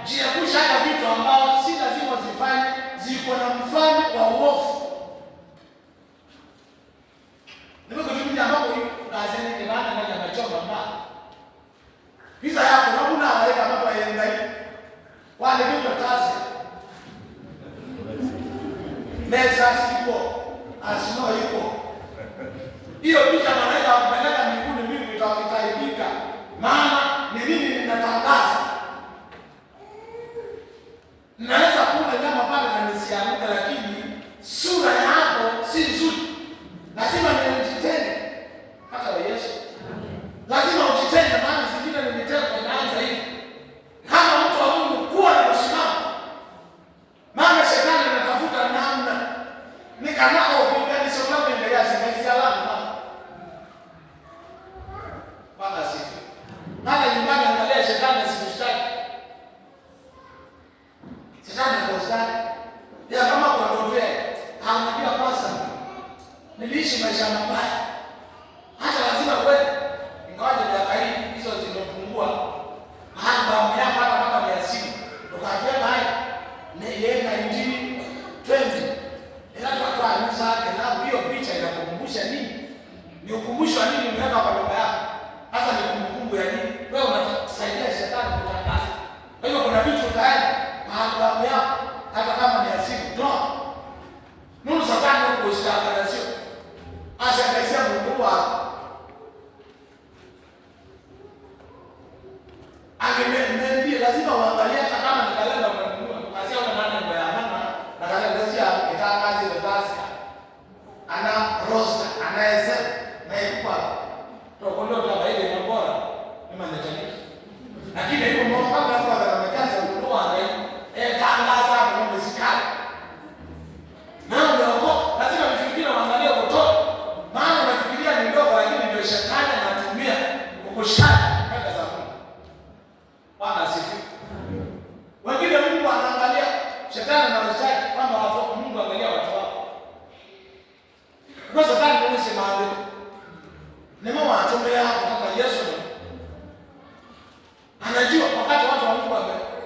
jiepusha hata vitu ambao si lazima zifanye, ziko na mfano wa uovu. Ndio kutumia mambo hiyo lazima ni maana na machomba mbaya. Visa yako na kuna waweka mambo ya ngai. Wale ndio tazi. Meza sipo, asino yuko. Hiyo picha wanaweka kupeleka mbinguni mimi itaibika. Maana ni nini ninatangaza? Naweza kula nyama pale na nisiamke, lakini sura yako si nzuri. Lazima nijitenge hata wa Yesu. Lazima ujitenge, maana zingine ni mitego inaanza hivi. Kama mtu wa Mungu kuwa na msimamo. Maana shetani anatafuta namna. Ni kama Biblia nisoma mbele ya sisi alama. Baba sifi. Hata nyumbani angalia shetani asikushtaki. Shetani anakoshtaki. Ya kama kwa ndoto anajua kwanza niliishi maisha mabaya. Hata lazima wewe ingawaje miaka hii hizo zimepungua. Hamba miaka hata kama 100. Tukajema haya ni yeye 1920. Ila kwa Musa na hiyo picha inakukumbusha nini? Ni ukumbusho wa nini umeweka kwa baba yako? Hasa ni kumbukumbu ya nini? Wewe unasaidia shetani kutangaza. Kwa hiyo kuna vitu tayari mahali yako hata kama ni asibu. No. Mungu satani kushitaka sio. Acha kaisia Mungu wako. Angemwambia lazima uangalie hata kama ni kalenda umenunua. Kasia una nani mbaya mama na kalenda sia ita kazi na kazi. Ana rosta, anaweza na ikuwa. Tukondo kwa ile ni bora. Mimi nataka. Lakini hiyo mambo kama kwa makazi ununua ngai tangaza kwa msikali. Na unaokoka lazima mfikiri waangalie kutoa. Maana unafikiria ni ndogo lakini ndio shetani anatumia kukushaka kwenda za Mungu. Bwana asifiwe. Wengine Mungu anaangalia shetani anawashtaki kama watu Mungu angalia watu wako. Kwa shetani ndio msemaji. Nemo watumia kutoka Yesu. Anajua wakati watu wa Mungu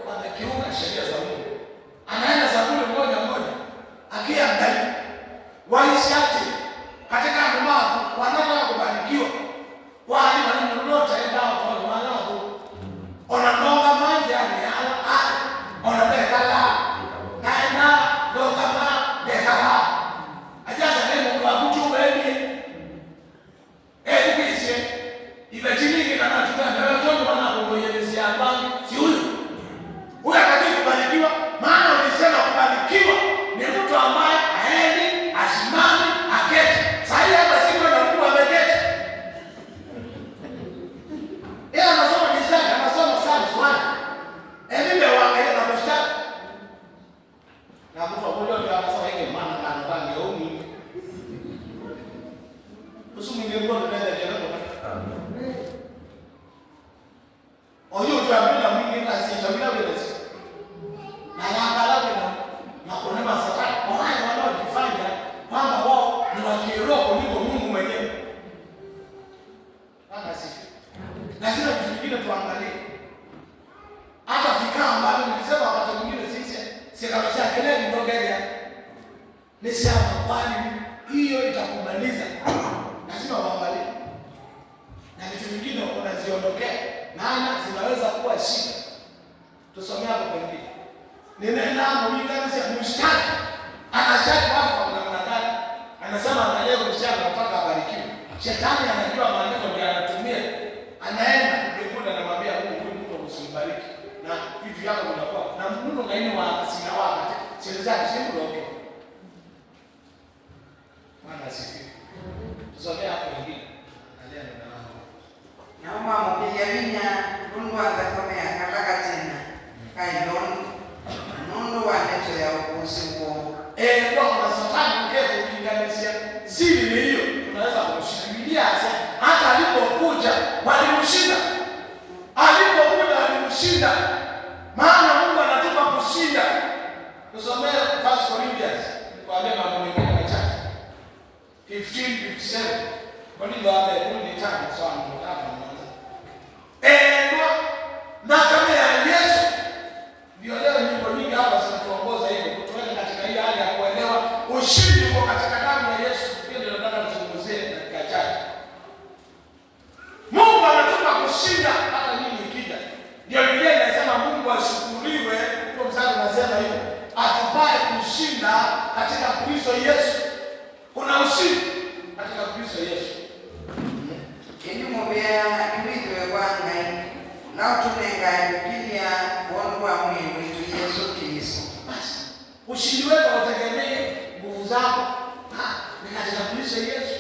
wamekiuka sheria za Mungu. Anaenda Zaburi moja akiangalia waisiati katika mambo wanataka kubarikiwa. Wale wananunua taenda kwa
mwingine tuangalie. Hata vikao ambavyo nilisema wakati mwingine sisi sikabisa kelele ndio gani. Ni sawa kwani hiyo itakumaliza. Lazima uangalie. Na vitu vingine unaziondokea. Maana zinaweza kuwa shida. Tusomea hapo pengine. Ninaenda mwingine si mshtaki. Anashtaki watu kwa namna gani? Anasema angalia mshtaki anataka abarikiwe. Shetani anajua maandiko ndio anatumia. Anaenda mbinguni anamwambia Mungu usimbariki. Na vitu vyako vinakuwa na Mungu ngaini wa asina wakati. Sio zake sio ndio. Maana sisi. Tusomea hapo pengine. Angalia neno lako.
Naomba mpiga vinya Mungu atakomea kataka tena. Kaidon Mungu wa neto ya usiku.
Kwa kuna Satani mkepo kulinganisha siri ni hiyo. Tunaweza kumshikilia hata alipokuja walimshinda. Alipokuja walimshinda. Maana Mungu anatupa kushinda. Tusomee 1 Corinthians kwa neno la Mungu machache. 15:57. Kwa nini wale ni tano sawa mtaka mmoja. Na kama ya Yesu ndio leo nyimbo nyingi hapa zinatuongoza hivyo kutoka katika hii hali ya kuelewa ushindi uko katika damu ya Yesu. Hiyo ndio nataka tuzungumzie katika chache. Mungu anatupa kushinda hata nini ikija. Ndio Biblia inasema Mungu ashukuriwe, kwa mstari unasema hivyo. Atupae kushinda katika Kristo Yesu. Kuna ushindi katika Kristo Yesu.
Kinyume bya ibidwe kwanga na tunenga Biblia kuonwa mwili wetu Yesu Kristo.
Basi ushindi wetu utegemee nguvu zako. Ni katika Kristo Yesu.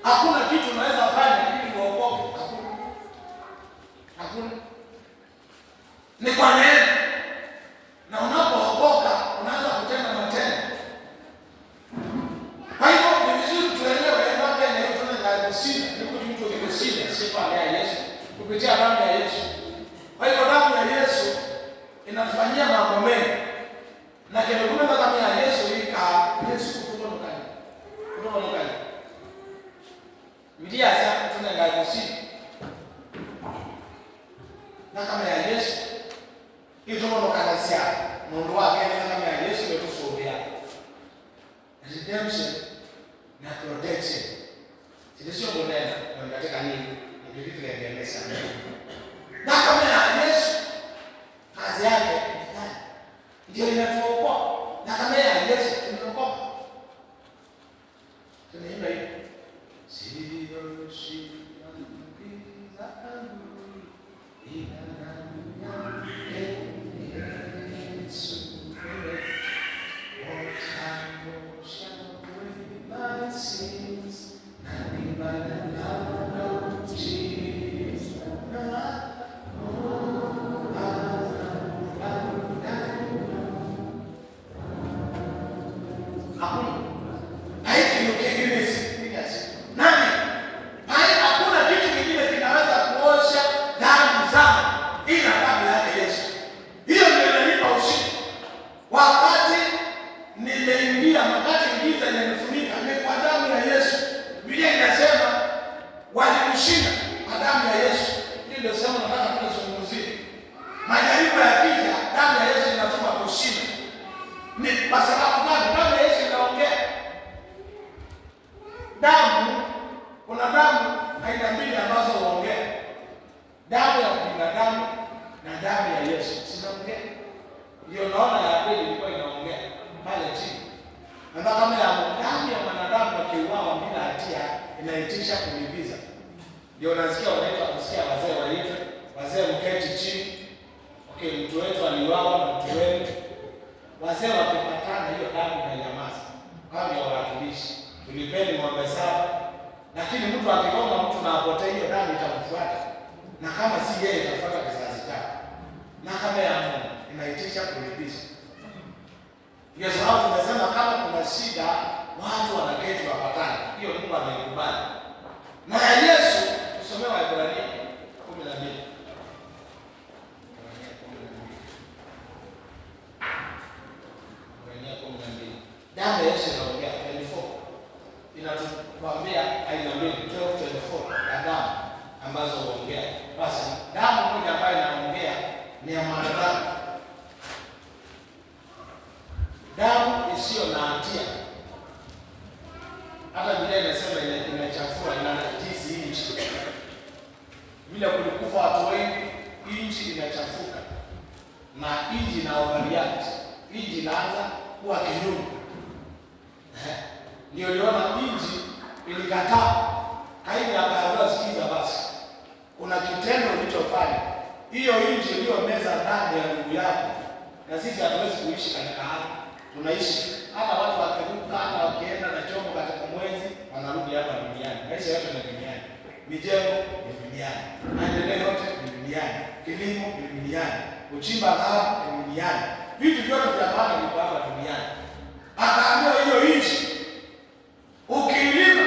Hakuna kitu unaweza fanya ili uokoke. Hakuna. Ni kwa neema. Na unapookoka unaanza kutenda matendo. Kwa hivyo ni vizuri tuelewe mambo yanayotoka kushinda. Ni kitu kushinda si kwa ya Yesu. Kupitia damu ya Yesu. Kwa hivyo damu ya Yesu inatufanyia mambo mengi. Na kile damu ya Yesu Yesu kutoka ndani. Biblia sasa tunaenda kushinda. Na kama ya Yesu itoka kanisa mundu wake kama ya Yesu ndio tusobea. Redemption na protection. Sio bonena na katika nini? Ndio kitu kinaendelea sana. Na kama ya Yesu kazi yake ndio inatuokoa. Na kama ya Yesu tunaokoka. Tunaimba hivi. Sio shida mpiza kangu ina Yesu. Damu ya Yesu inaongea 24. Inatuambia aina mbili 12:24 ya damu ambazo huongea. Basi damu hata Biblia inasema inachafua, inanajisi nchi. Vile kulikufa watu wengi, nchi inachafuka. Na nchi ina overreact. Nchi inaanza kuwa kinyume. Ndio uliona nchi ilikataa. Kaini akaambiwa sikiza basi. Kuna kitendo ulichofanya. Hiyo nchi iliyomeza ndani ya ndugu yako. Na sisi hatuwezi kuishi katika hapa. Tunaishi hata watu wakiruka, hata wakienda na chombo katika mwezi wanarudi hapa duniani. Maisha yote ni duniani. Mijengo ni duniani. Maendeleo yote ni duniani. Kilimo ni duniani. Uchimba dhahabu ni duniani. Vitu vyote vya maana viko hapa duniani. Akaambiwa hiyo nchi ukilima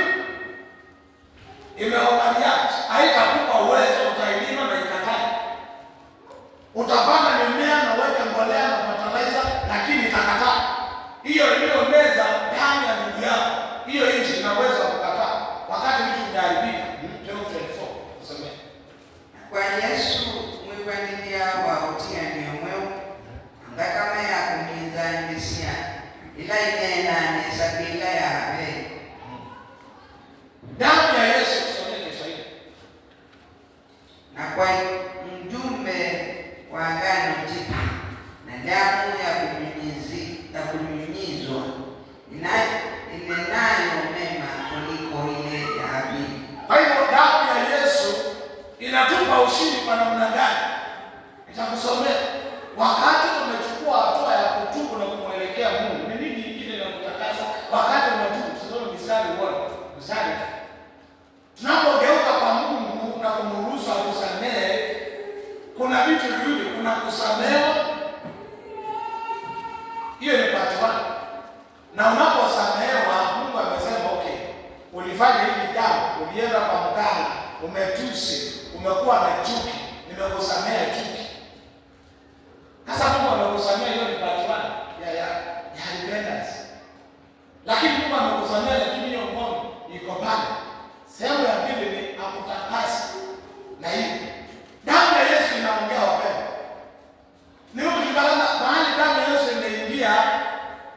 imeoverreact, haitakupa uwezo, utailima na ikatae. Utapanda mimea na uweke mbolea na fertilizer, lakini itakataa. Hiyo iliyomeza damu ya ndugu yako, hiyo nchi inaweza kukataa wakati vitu vinaharibika. 12:24 usome.
Kwa Yesu mwivandilia wa utia ndio mweu ngakama ya kumiza ndisia ila inena nesabila ya habe.
Damu ya Yesu usome Kiswahili.
Na kwa mjumbe wa agano jipya na damu ya kunyunyizwa inenayo mema kuliko ile ya Habili.
Kwa hivyo damu ya Yesu inatupa ushindi kwa namna gani? Nitakusomea. Wakati umechukua hatua ya kutubu na kumwelekea Mungu, ni nini kingine na kutakasa? Wakati unatubu, sio misali wote. Misali. Tunapogeuka kwa Mungu na kumruhusu atusamehe, kuna vitu viwili, kuna kusamehewa. Hiyo ni part 1. Na unaposamehewa, Mungu amesema okay, ulifanya hili jambo, ulienda kwa mganga, umetusi, umekuwa na chuki, nimekusamea chuki. Sasa Mungu amekusamea, hiyo ni part 1 ya repentance. Lakini Mungu amekusamea, lakini hiyo ngono iko pale. Sehemu ya pili ni akutakasa. Na hiyo damu ya Yesu inaongea wapendwa. Ni ukikutana mahali damu ya Yesu imeingia,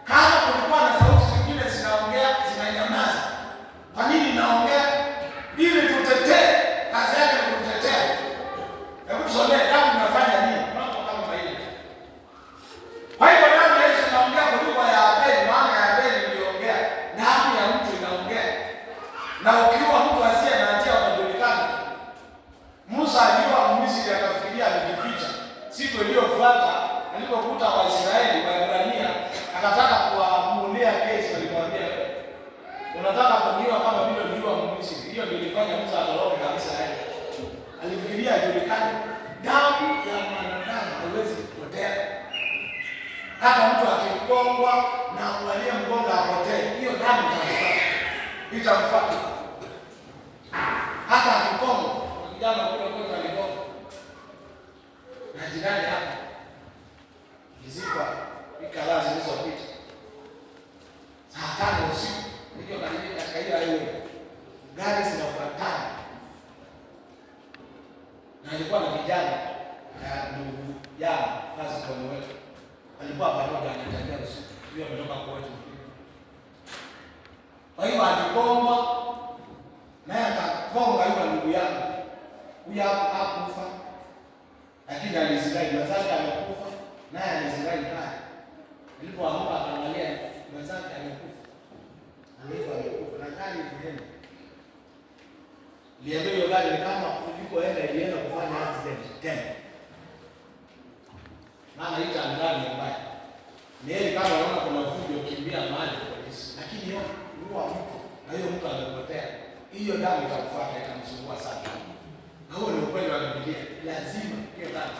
kama kulikuwa na sauti zingine zinaongea, zinanyamaza. Kwa nini inaongea? Ili tutetee. Kazi yake ni kutetea. Hebu tusomee damu inafanya nini? Mambo kama ile. Kwa hiyo damu ya Yesu inaongea kuliko ya Abeli, maana ya Abeli iliongea. Damu ya mtu inaongea. Na ukiwa mtu asiye na hatia utajulikana. Musa aliwa Misri akafikiria alijificha. Siku iliyofuata alipokuta Waisraeli Waebrania akataka kuamulia kesi, alimwambia unataka kuniua kama vile uliua Misri. Hiyo ndio ilifanya Musa atoroke kabisa yeye. Alifikiria ajulikane. Damu ya mwanadamu haiwezi kupotea. Hata mtu akigongwa na kualia mgonga apotee, hiyo damu itamfuata. Hata akigongwa, kijana kule kule aligongwa. Na jirani hapa Kizikwa wiki kadhaa zilizopita, saa 5 usiku, hiyo karibu katika hiyo highway, gari zinafuatana. Na alikuwa na kijana na ndugu yao kazi kwa wetu. Alikuwa pamoja anatembea usiku. Hiyo ametoka kwetu. Kwa hiyo alikomba naye akakonga yule ndugu yangu. Huyu hakufa. Lakini alizirai mazake amekufa, naye alizirai pale. Alipoamka akaangalia mazake amekufa. Amekufa na gari ilienda. Liambia hiyo gari ni kama ilipoenda ilienda kufanya accident tena. Maana hita ndani ya mbaya. Ni yeye kama anaona kuna fujo kimbia mahali polisi. Lakini hiyo huwa mtu na hiyo mtu amepotea. Hiyo damu itakufuata itamsumbua sana. Na huo ni ukweli wa Biblia. Lazima hiyo damu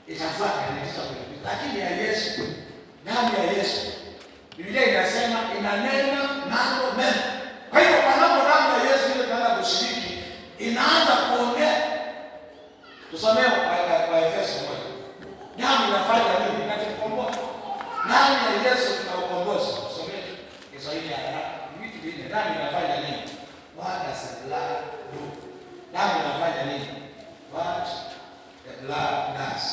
itafuata inatisha kule. Lakini ya Yesu, damu ya Yesu, Biblia inasema inanena mambo mema. Kwa hiyo panapo damu ya Yesu ile tunaanza kushiriki, inaanza kuongea. Tusomee kwa Efeso 1. Damu inafanya nini? Inatukomboa. Damu ya Yesu tuna ukombozi. Tusomee Kiswahili haraka. Vitu vingine damu inafanya nini? What does the blood do? Damu inafanya nini? What the blood does.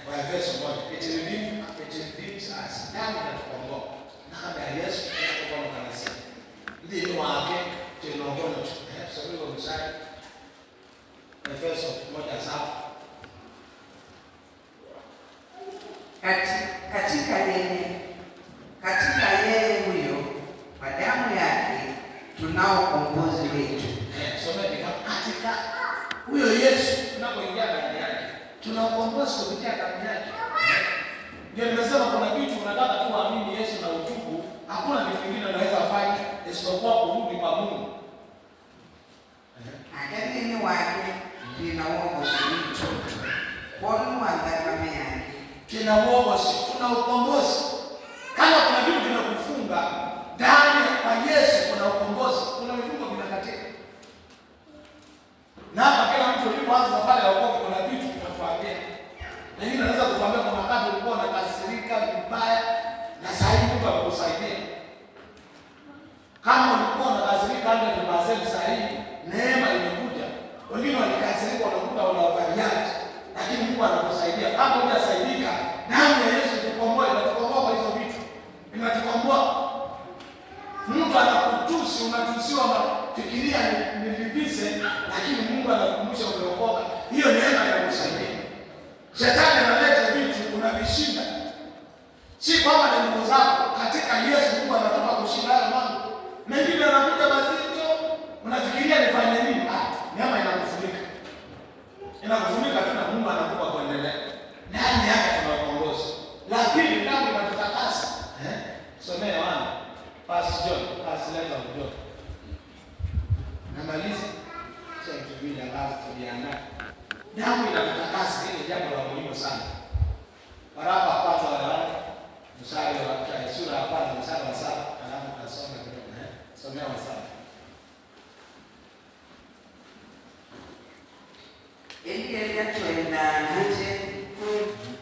Kwa Efeso 1. It redeems us. Damu inatukomboa. Na kama Yesu tunakomboa kanisa. Ndio
katika yeye huyo kwa damu yake tunao ukombozi wetu.
Someni katika huyo Yesu tunapoingia ndani yake tuna ukombozi kupitia damu yake. Ndio nimesema kuna vitu unataka tu uamini Yesu na utubu, hakuna kitu kingine unaweza kufanya isipokuwa kurudi kwa Mungu.
Akadini wake tuna ukombozi wetu. Kwa nini kama yake? Tuna ukombozi, tuna ukombozi. Kama kuna kitu kinakufunga ndani kwa Yesu kuna ukombozi, kuna vifungo vinakatika. Na hapa kila mtu alipoanza safari ya wokovu kuna vitu vinakuambia. Na hii naweza kukuambia kwa wakati ulikuwa unakasirika vibaya na sasa hivi Mungu anakusaidia. Kama ulikuwa unakasirika hata ni mazeni sasa hivi neema imekuja. Wengine walikasirika wanakuta wanawafanyia. Lakini Mungu anakusaidia. Kama hujasaidika, damu ya Yesu ikukomboa, inatukomboa kwa hizo vitu. Inatukomboa. Mtu anakutusi, unatusiwa mafikiria nilibise, lakini Mungu anakukumbusha umeokoka. Hiyo neema inakusaidia. Shetani analeta vitu unavishinda. Si kwamba ni nguvu zako, katika Yesu Mungu anataka kushinda hayo mambo. Mengine yanakuja mazito, unafikiria nifanye nini? Neema inakufunika. Inakufunika tu na Mungu anakupa kuendelea. Ndani yake tuna ukombozi. Lakini damu inatutakasa. Somea wana. Pastor John, Pastor John. Namaliza. Sasa tubili alafu tuliandaa. Damu inatutakasa, hili jambo la muhimu sana. Waraka wa kwanza wa Yohana mstari wa sura ya kwanza mstari wa 7, alafu tunasoma kidogo. Somea wa 7. Elia twenda nje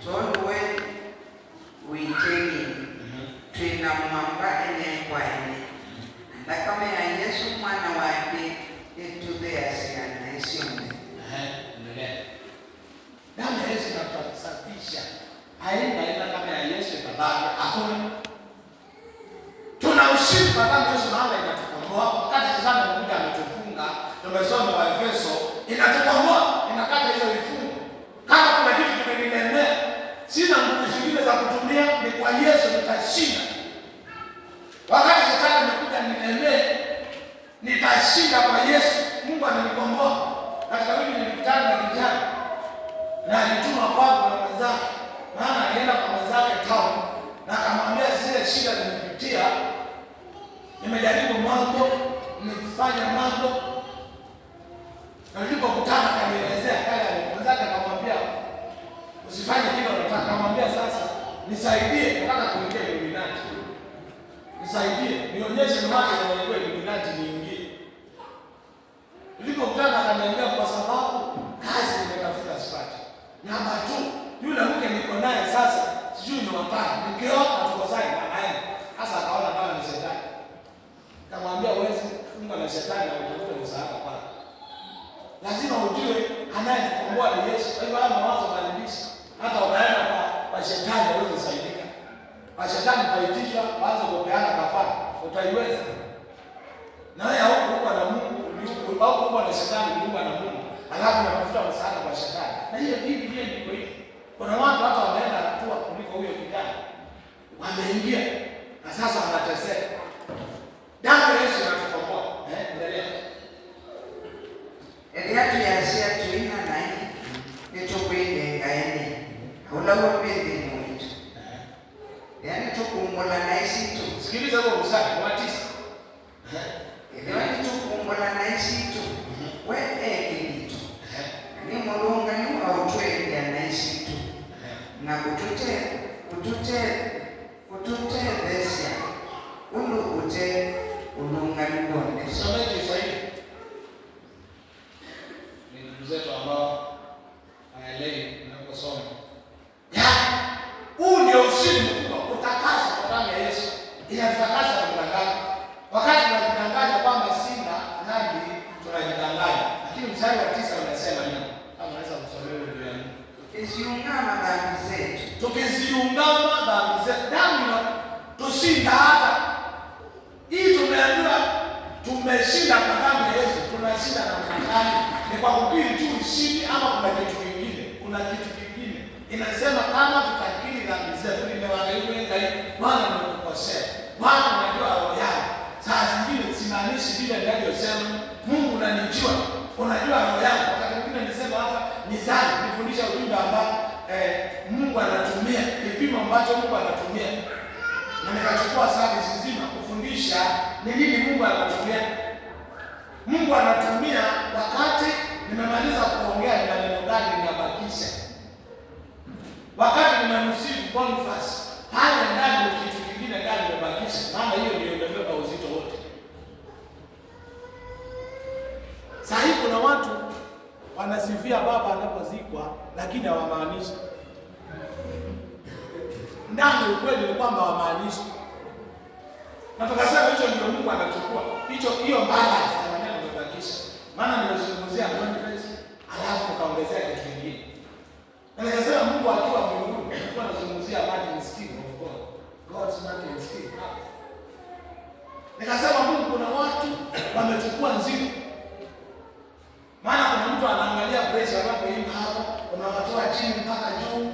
tolwe uiteni twina mwamba ene kwa ene ndakama ya Yesu mwana wake etube asiana isione.
Damu ya Yesu inatusafisha. Haina kama ya Yesu itabaki hakuna. Tuna ushindi kwa damu ya Yesu maana inatukomboa. Wakati sana Mungu ametufunga, tumesoma kwa Efeso, inatukomboa, inakata hizo vifungo. Kama kuna kitu kimenilemea, sina nguvu zingine za kutumia, ni kwa Yesu nitashinda. Wakati shetani amekuja nilemee, nitashinda kwa Yesu. Mungu ananikomboa. Katika wiki nilikutana na kijana na alituma kwangu na mwenzake, maana alienda kwa mwenzake town na akamwambia zile shida nimepitia, nimejaribu mambo, nimefanya mambo. Na nilipokutana kanielezea kale mwenzake akamwambia usifanye kile unataka. Akamwambia sasa nisaidie, nataka kuingia Illuminati. Nisaidie, nionyeshe mahali unaingia Illuminati niingie. Nilipokutana akaniambia kwa sababu kazi nimetafuta sipati. Namba 2, yule mke niko naye sasa sijui ni wapani. Nikiona tukosani anaenda. Sasa akaona kama ni shetani. Akamwambia wewe funga na shetani na utafute msaada kwake. Lazima ujue anayetukomboa ni Yesu. Kwa hivyo haya mawazo badilisha. Hata unaenda kwa shetani huwezi kusaidika. Kwa shetani paitishwa waanze kupeana kafara. Utaiweza. Na wewe huko na Mungu, huko na shetani, Mungu na Mungu. Alafu unatafuta msaada kwa shetani. Na hiyo hivi ndiko hivi. Kuna watu hata wameenda hatua kuliko huyo kijana. Wameingia na sasa wanateseka. Damu ya Yesu inatukomboa. Endelea.
Eliatu ya Asia tuina nai nitukwende ngaene. Ulawo pende ni wetu. Yaani tukumbola na isitu.
Sikiliza huo mstari wa 9.
Yaani tukumbola na isitu. Wewe kitu. Ni mulunga ni utwende na isitu. Na kutute besya. Ute ulunga ni bonde.
Someni Kiswahili. Ni ndugu zetu ambao haelewi unaposoma. Huu ndio ushindi mkubwa, kutakasa kwa damu ya Yesu. Inatakasa na kudanganya. Wakati tunajidanganya kwamba sina dhambi, tunajidanganya. Lakini mstari wa 9 unasema nini? Kama unaweza kusomea ndio yangu.
Tukiziungama dhambi zetu.
Tukiziungama dhambi zetu. Damu tushinda hata. Hii tumeambiwa tumeshinda kwa damu ya Yesu. Tunashinda na mkakani. Ni kwa kukiri tu ushindi ama kuna kitu kingine? Kuna kitu kingine. Inasema kama tutakiri dhambi zetu, nimewaangalia Bwana nimekukosea. Bwana unajua roho yangu. Saa zingine simaanishi vile ninavyosema. Mungu unanijua. Unajua roho yangu. Wakati mwingine nisema hapa mizani, nifundisha ujumbe ambao Mungu anatumia, kipimo ambacho Mungu anatumia. Na nikachukua service nzima kufundisha ni nini Mungu anatumia. Mungu anatumia wakati nimemaliza kuongea ni maneno gani ninabakisha. Wakati nimemsifu Boniface, haya ndani ni kitu kingine gani nimebakisha. Maana hiyo ndio imebeba uzito wote. Sasa kuna watu wanasifia baba anapozikwa lakini hawamaanishi. Ndani ukweli ni kwamba hawamaanishi. Na tukasema hicho ndio Mungu anachukua. Hiyo balance ya maneno nimebakisha. Maana nimezungumzia Boniface, alafu nikaongezea kitu kingine. Na nikasema Mungu akiwa mbinguni, alikuwa anazungumzia margin scheme of God. God's margin scheme. Nikasema Mungu kuna watu wamechukua nzito. Maana kuna mtu anaangalia praise anapoimba hapa, unawatoa chini mpaka juu.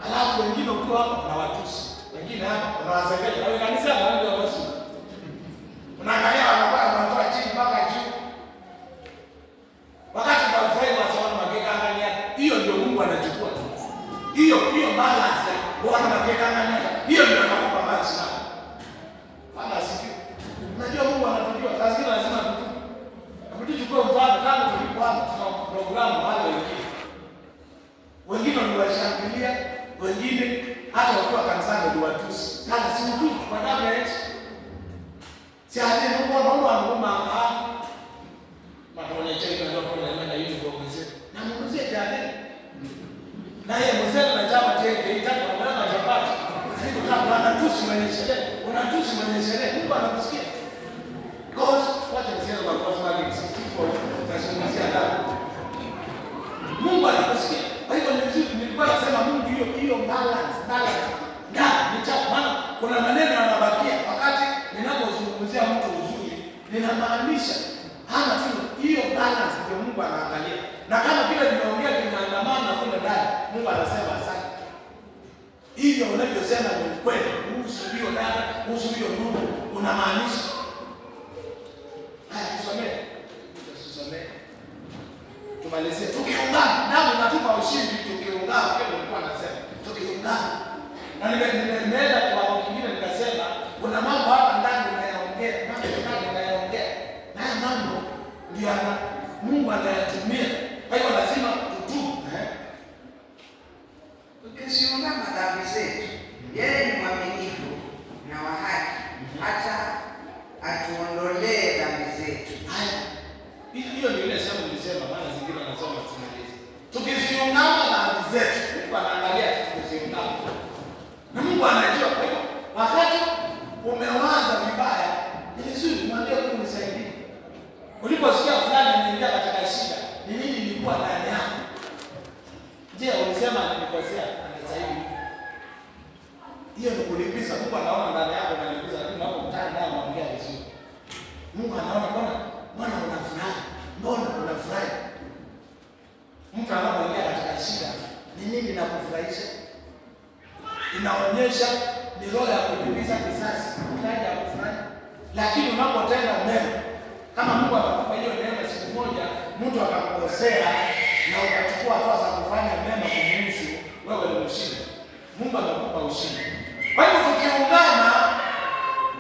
Alafu wengine ukiwa hapa unawatusi. Wengine hapa unawasengenya. Na wewe kanisa na wewe wasu. Unaangalia wanatoa chini mpaka juu. Wakati unafurahi kwa sababu mageka angalia, hiyo ndio Mungu anachukua. Hiyo balance Bwana mageka angalia. Hiyo ndio anakupa maximum. Bwana asifiwe. Unajua Mungu anatujua, lazima tutubu. Tuchukue mfano kama tulikuwa tuna programu wale wengine waliwashangilia, wengine hata wakiwa kanisani waliwatusi. Sasa si mtu kwa damu ya Yesu. Si hadi Mungu anaona ngoma hapa. Mataona cheki ndio kwa na hiyo kwa mzee. Na mzee jana. Na yeye mzee na chama chake itatu anaona chapati. Sio kama anatusi mwenye sherehe. Unatusi mwenye sherehe. Mungu anakusikia. God, what is here about God's Mungu anakusikia. Kwa hivyo nilikuwa nasema Mungu hiyo balance. Na maana kuna maneno yanabakia wakati ninapozungumzia mtu uzuri, ninamaanisha hana tu hiyo balance ndio Mungu anaangalia. Na kama kile nimeongea kinaandamana kule ndani, Mungu anasema asante. Hiyo unavyosema ni kweli, kuhusu hiyo dada, kuhusu hiyo ndugu, unamaanisha. Haya tusomee. Tumalizie. Tukiungana, damu inatupa ushindi tukiungana, kile nilikuwa nasema. Tukiungana. Na nimeenda kwa kingine nikasema kuna mambo hapa ndani ninayaongea, na haya mambo ndio Mungu anayatumia. Kwa hiyo lazima tutubu.
Tukiziungama dhambi zetu, yeye ni mwaminifu na wa haki hata atuondolee dhambi zetu.
Hiyo ndio ile sema nilisema, maana zingine nasoma tunaliza. Tukiziungama dhambi zetu, Mungu anaangalia tukiziungama. Na Mungu anajua kwa hiyo wakati umewaza vibaya, ni vizuri mwambie Mungu nisaidie. Uliposikia fulani anaingia katika shida, ni nini ilikuwa ndani yako? Je, ulisema nilikosea? Anastahili. Hiyo ni kulipiza. Mungu anaona ndani yako na kulipiza, lakini hapo mtani ndio anaongea vizuri. Mungu anaona mbona unafurahi? Mbona unafurahi? Mtu anapoingia katika shida, ni nini inakufurahisha? Inaonyesha ni roho ya kulipiza kisasi, mtaji ya kufurahi. Lakini unapotenda mema, kama Mungu atakupa hiyo neema siku moja, mtu akakukosea na ukachukua hatua za kufanya mema kumhusu, wewe ni mshindi. Mungu atakupa ushindi. Kwa hiyo tukiungana,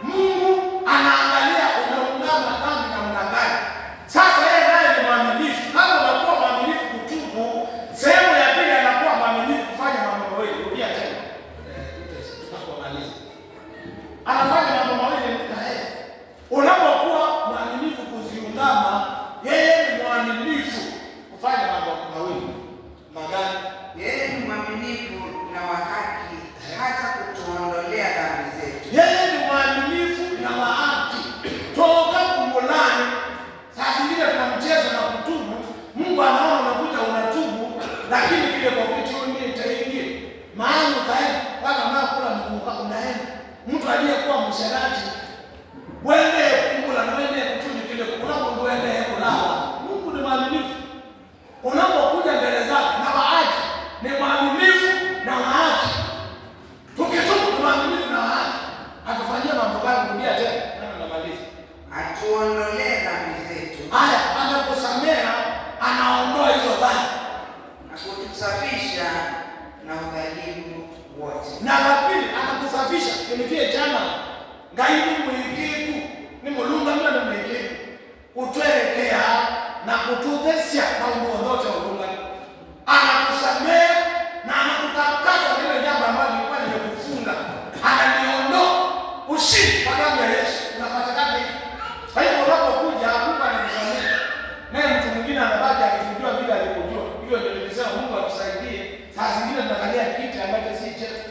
Mungu anaangalia unaungana dhambi namna gani. Sasa yeye naye ni mwaminifu. Kama unakuwa mwaminifu kutubu, sehemu ya pili anakuwa mwaminifu kufanya mambo mawili. Rudia tena. Anafanya mambo mawili na yeye. Unapokuwa mwaminifu kuziungama, yeye ni mwaminifu kufanya mambo mawili. Magani?
Yeye ni mwaminifu na wa haki hata kutuondolea dhambi zetu.
Yeye ni mwaminifu na wa haki. Toka kumulani. Saa zingine tunamcheza na kutubu. Mungu anaona unakuja unatubu, lakini kile kwa kitu ni itaingia. Maana utaenda wala unakula mkuka unaenda. Mtu aliyekuwa msherati wende kula na wende kutubu kile unapo wende kulala. Mungu ni mwaminifu. Unapokuja mbele zake na wa haki, ni mwaminifu na wa haki.
kusafisha na udhalimu wote.
Na la pili anakusafisha kimitie jana ngaini mwikitu ni mulunga mna na mwikitu kutuelekea na kututhesya mambo yote ulunga. Anakusamehe na anakutakasa lile jambo ambalo lilikuwa limekufunga. Ananiondoa ushindi kwa damu ya Yesu. Unapatikana hivi. Kwa hiyo unapokuja Mungu anakusamehe. Naye mtu mwingine anabaki akijua vile alikujua. Hivyo ndio nilisema Mungu atusaidie. Saa zingine tunakalia kiti ambacho si chetu.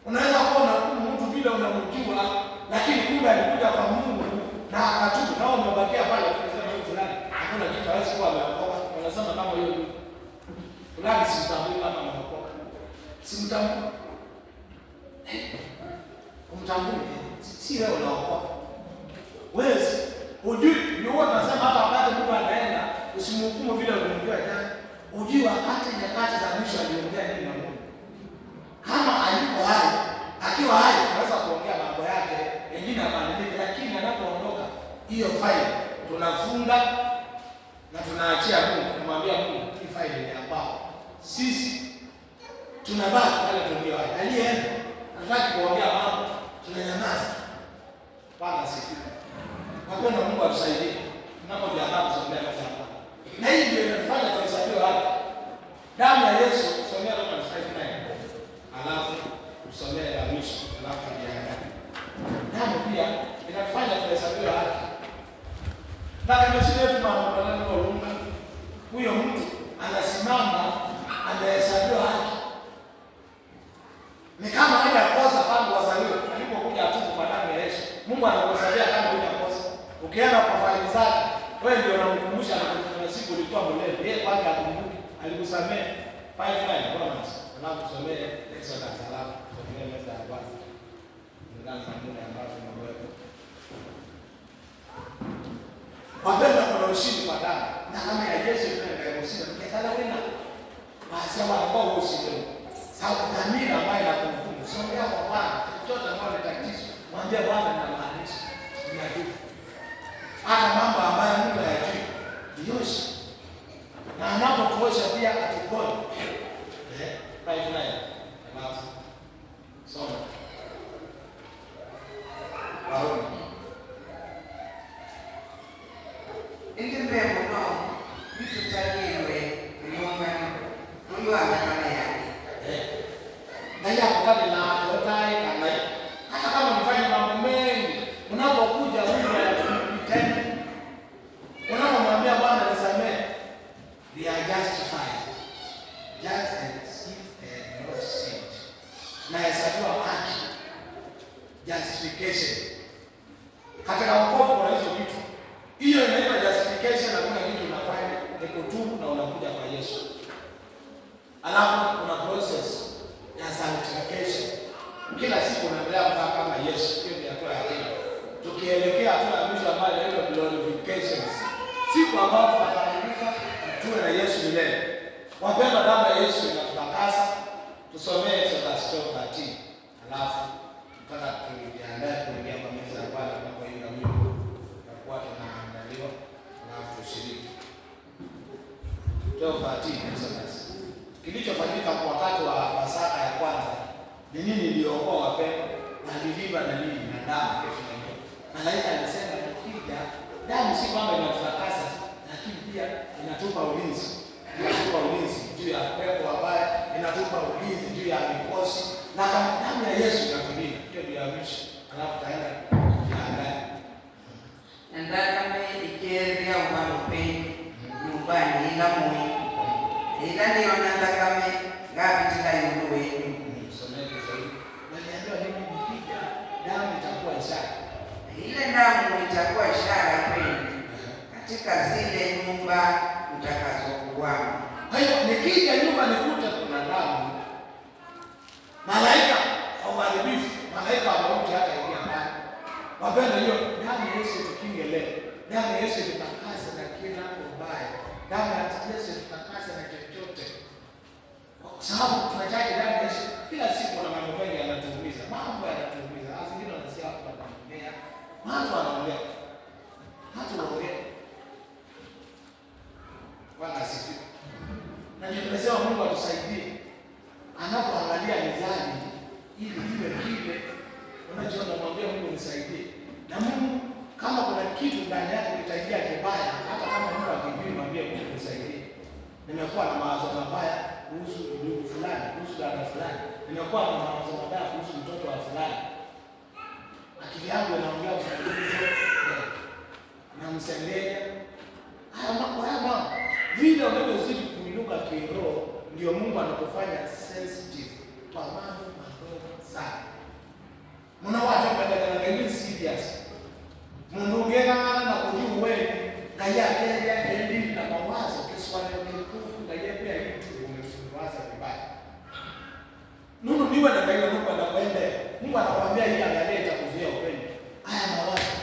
Unaweza kuona mtu vile unamjua lakini kumbe alikuja kwa Mungu na akatubu na umebakia pale tunasema hiyo fulani. Hakuna kitu hawezi kuwa ameokoka. Wanasema kama hiyo fulani simtambui kama ameokoka. Simtambui. Umtambui. Si wewe unaokoka. Wewe hujui ni wewe unasema hata wakati mtu anaenda usimhukumu vile ulimjua jana. Hujui wakati nyakati za mwisho aliongea nini na Mungu. Kama alikuwa hai, akiwa hai anaweza kuongea mambo yake mengine mabadilike, lakini anapoondoka hiyo faili tunafunga na tunaachia Mungu, kumwambia Mungu hii faili ni hapa. Sisi tunabaki pale tulio hai. Aliyeenda anataka kuongea mambo, tunanyamaza. Bwana sifiwe. Wapenda Mungu atusaidie. Tunapojiandaa kusomea kazi hapa. Na hii ndio inafanya tuhesabiwe haki. Damu ya Yesu kusomea Romans 5:9. Alafu kusomea la mwisho, alafu tujiandae. Damu pia inafanya tuhesabiwe haki. Na kama sisi wetu maana kwa Mungu, huyo mtu anasimama anahesabiwa haki. Ni kama ile kosa tangu wazaliwa alipokuja atubu kwa damu ya Yesu. Mungu anakuhesabia kama hujakosa. Ukienda kwa faili zake, wewe ndio unamkumbusha na siku ulikuwa mlevi. Yeye kwanza akumbuke, alikusamehe 5:9 Romans. Alafu tusomee Exodus alafu tusomee meza ya kwanza. Ndani ya muda ambao tunaweka. Wapenda kuna ushindi kwa damu. Na kama ya Yesu ndio ushindi. Nikala wena. Basi ambao ushindi. Sababu dhamira ambayo inakumbuka. Songea kwa Bwana. Chochote ambacho ni tatizo. Mwambie Bwana ninamaanisha. Ninajua. Hata mambo ambayo mtu hayajui. Yosha. Na anapotuosha pia atukone. 5:9. Alafu soma. Warumi.
Indi mbemo no vitu taliwe nyumba mungu amekamea yake.
Na hapo kama na yotai kana hata kama unafanya mambo mengi unapokuja Mungu anakutenda. Unapomwambia Bwana nisamehe, we are justified. Just as if they had not sinned. Na hesabiwa haki. Justification. Katika wokovu kuna hizo vitu. Hiyo inaitwa justification na kuna kitu unafanya ni kutubu na unakuja kwa Yesu. Alafu kuna process ya sanctification. Kila siku unaendelea kukaa kama Yesu. Hiyo ni hatua ya pili. Tukielekea hatua ya mwisho ambayo inaitwa glorification. Siku ambayo tutakamilika tuwe na Yesu milele. Wapenda damu ya Yesu inatutakasa. Tusomee Exodus 12:13. Alafu tutaka tujiandae kuingia kwa meza ya Bwana kwa hiyo wimbo na kuwa tunaandaliwa alafu tushiriki. 12:13 Exodus. Kilichofanyika kwa wakati wa Pasaka ya kwanza ni nini iliokoa wapendwa? Waliliva na nini na damu kesho hiyo. Malaika alisema tukija damu si kwamba inatutakasa lakini pia inatupa ulinzi. Inatupa ulinzi juu ya pepo wabaya, inatupa ulinzi juu ya mikosi. Na kama damu ya Yesu inatulinda, hiyo ndio mwisho. Alafu taenda kujiandaa.
Nataka mimi umanupe nyumbani ila mwe. Ila ndio nataka mimi ngapi tutayo wenu.
Someke zaidi. Waliambiwa nini nikija damu itakuwa ishara.
Ile damu itakuwa ishara kwenu katika zile nyumba mtakazokuwa.
Kwa hiyo nikija nyumba nikuta kuna damu. Malaika au uharibifu, malaika wa mauti hata ingia ndani. Wapenda hiyo damu ya Yesu tukinge leo. Damu ya Yesu tutakase na kila ubaya. Damu ya Yesu tutakase na chochote. Kwa sababu tunahitaji damu ya Yesu. Kila siku na mambo mengi yanatuumiza. Mambo yanatuumiza. Zingine wanasikia watu wanaongea. Watu wanaongea. Watu wanaongea. Bwana asifiwe. Na ndio tunasema Mungu akusaidie. Anapoangalia mizani ili iwe kile unachoona, mwambie Mungu nisaidie. Na Mungu kama kuna kitu ndani yako kitaingia kibaya, hata kama Mungu akijui, mwambie Mungu nisaidie. Nimekuwa na mawazo mabaya kuhusu ndugu fulani, kuhusu dada fulani. Nimekuwa na mawazo mabaya kuhusu mtoto wa fulani. Akili yangu inaongea usaidizi na msengenya. Haya mambo vile unavyozidi kuinuka kiroho, ndio Mungu anapofanya sensitive kwa mambo madogo sana. Mnawacha badala ya ni serious. Munongea na kujua wewe kaya kile na mawazo kiswali kikuu kaya pia hivi umefunguaza vibaya. Mungu ndiye anataka Mungu anakwenda. Mungu anakuambia hii angalia itakuzuia upendo. Haya mawazo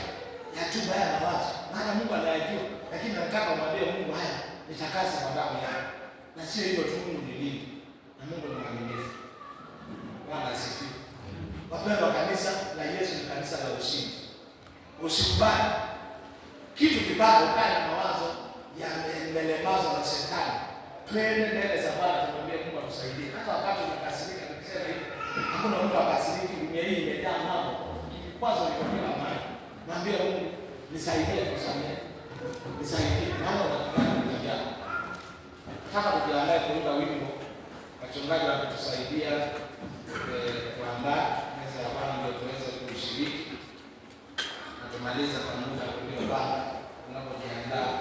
ya tuba ya mawazo. Maana Mungu anayajua, lakini anataka umwambie Mungu haya nitakase kwa damu yako. Na sio hiyo tu, Mungu ni nini? Na Mungu ni mwaminifu. Bwana asifiwe. Wapendwa, kanisa la Yesu ni kanisa la ushindi. Usikubali kitu kibaya ukae na mawazo ya mlemazo na shetani. Twende mbele za Bwana, tumwambie Mungu atusaidie. Hata wakati unakasirika, tukisema hivi, hakuna mtu akasiriki, dunia hii imejaa mambo. Kwanza ni kwa kila mara. Mwambie Mungu nisaidie kusamehe. Nisaidie. Maana unakutana na jambo. Nataka tujiandae kuimba wimbo. Wachungaji wametusaidia kuandaa meza ya Bwana ndio tuweze kushiriki. Na tumaliza kwa muda uliobaki tunapojiandaa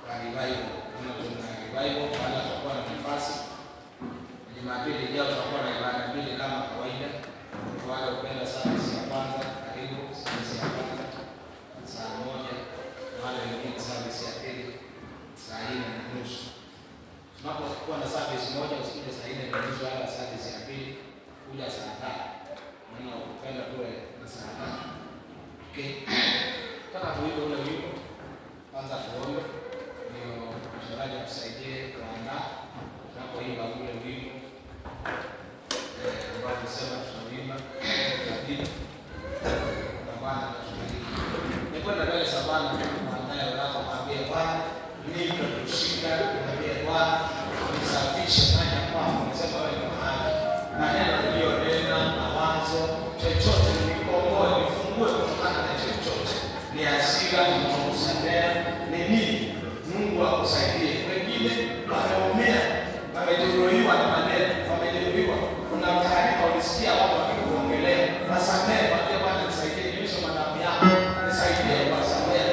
kwa revival. Tuna revival baada ya kuwa na nafasi. Jumapili ijayo tutakuwa na ibada mbili kama kawaida. Wale upenda service ya kwanza, karibu service ya kwanza saa 1, wale wengine service ya pili saa 4:30. Tunapokuwa na service moja usikuje saa 4:30 wala service ya pili kuja saa 5. Maana upenda tuwe na saa 5. Okay. Taka tuimbe ule wimbo. Kwanza tuombe ndio mchungaji atusaidie kuandaa tunapoimba ule wimbo. Ambao tunasema tunawimba kabisa. Na Bwana atubariki. Nikwenda mbele za Bwana kuandaa wako mwambie Bwana nipe kushika, mwambie Bwana nisafishe ndani kwako. Nasema wewe ni mahali. Maneno niliyonena, mawazo, chochote nikomoe, nifungue kutokana na chochote. Ni hasira, ni kukusamea, ni nini? Mungu akusaidie. Wengine wameumia, wamejeruhiwa na maneno, wamejeruhiwa. Kuna taarifa ulisikia watu wakikuongelea, wasamehe, mwambie Bwana nisaidie, nioshe madamu yako, nisaidie kuwasamehe.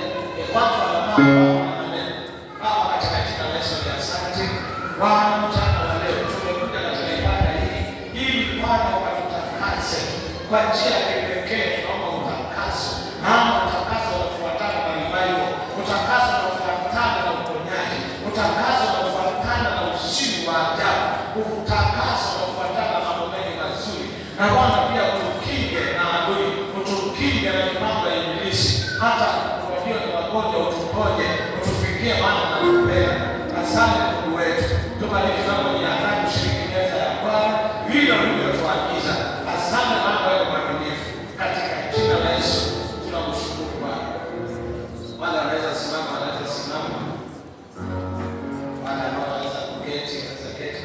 Watu wanapanga maneno. Baba, katika jina la Yesu ni asante. Bwana, mchana wa leo tumekuja katika ibada hii ili Bwana ukatutakase kwa njia ya kipekee. Tunaomba utakaso. Maana utakaso unafuatana na revival. Utakaso unafuatana na uponyaji. Utakaso unafuatana na ushindi wa ajabu. Utakaso unafuatana na mambo mengi mazuri. Na Bwana pia utukinge na adui, utukinge na mambo ya ibilisi. Hata walio na magonjwa utuponye, utufikie maana unatupenda. Asante Mungu wetu. Tubariki tunapojiandaa kushiriki meza ya Bwana vile ulivyotuagiza. Asante maana wewe ni mwaminifu. Katika jina la Yesu tunakushukuru Bwana. Wale wanaweza simama, wanaweza simama. Wale wanaweza kuketi, wanaweza keti.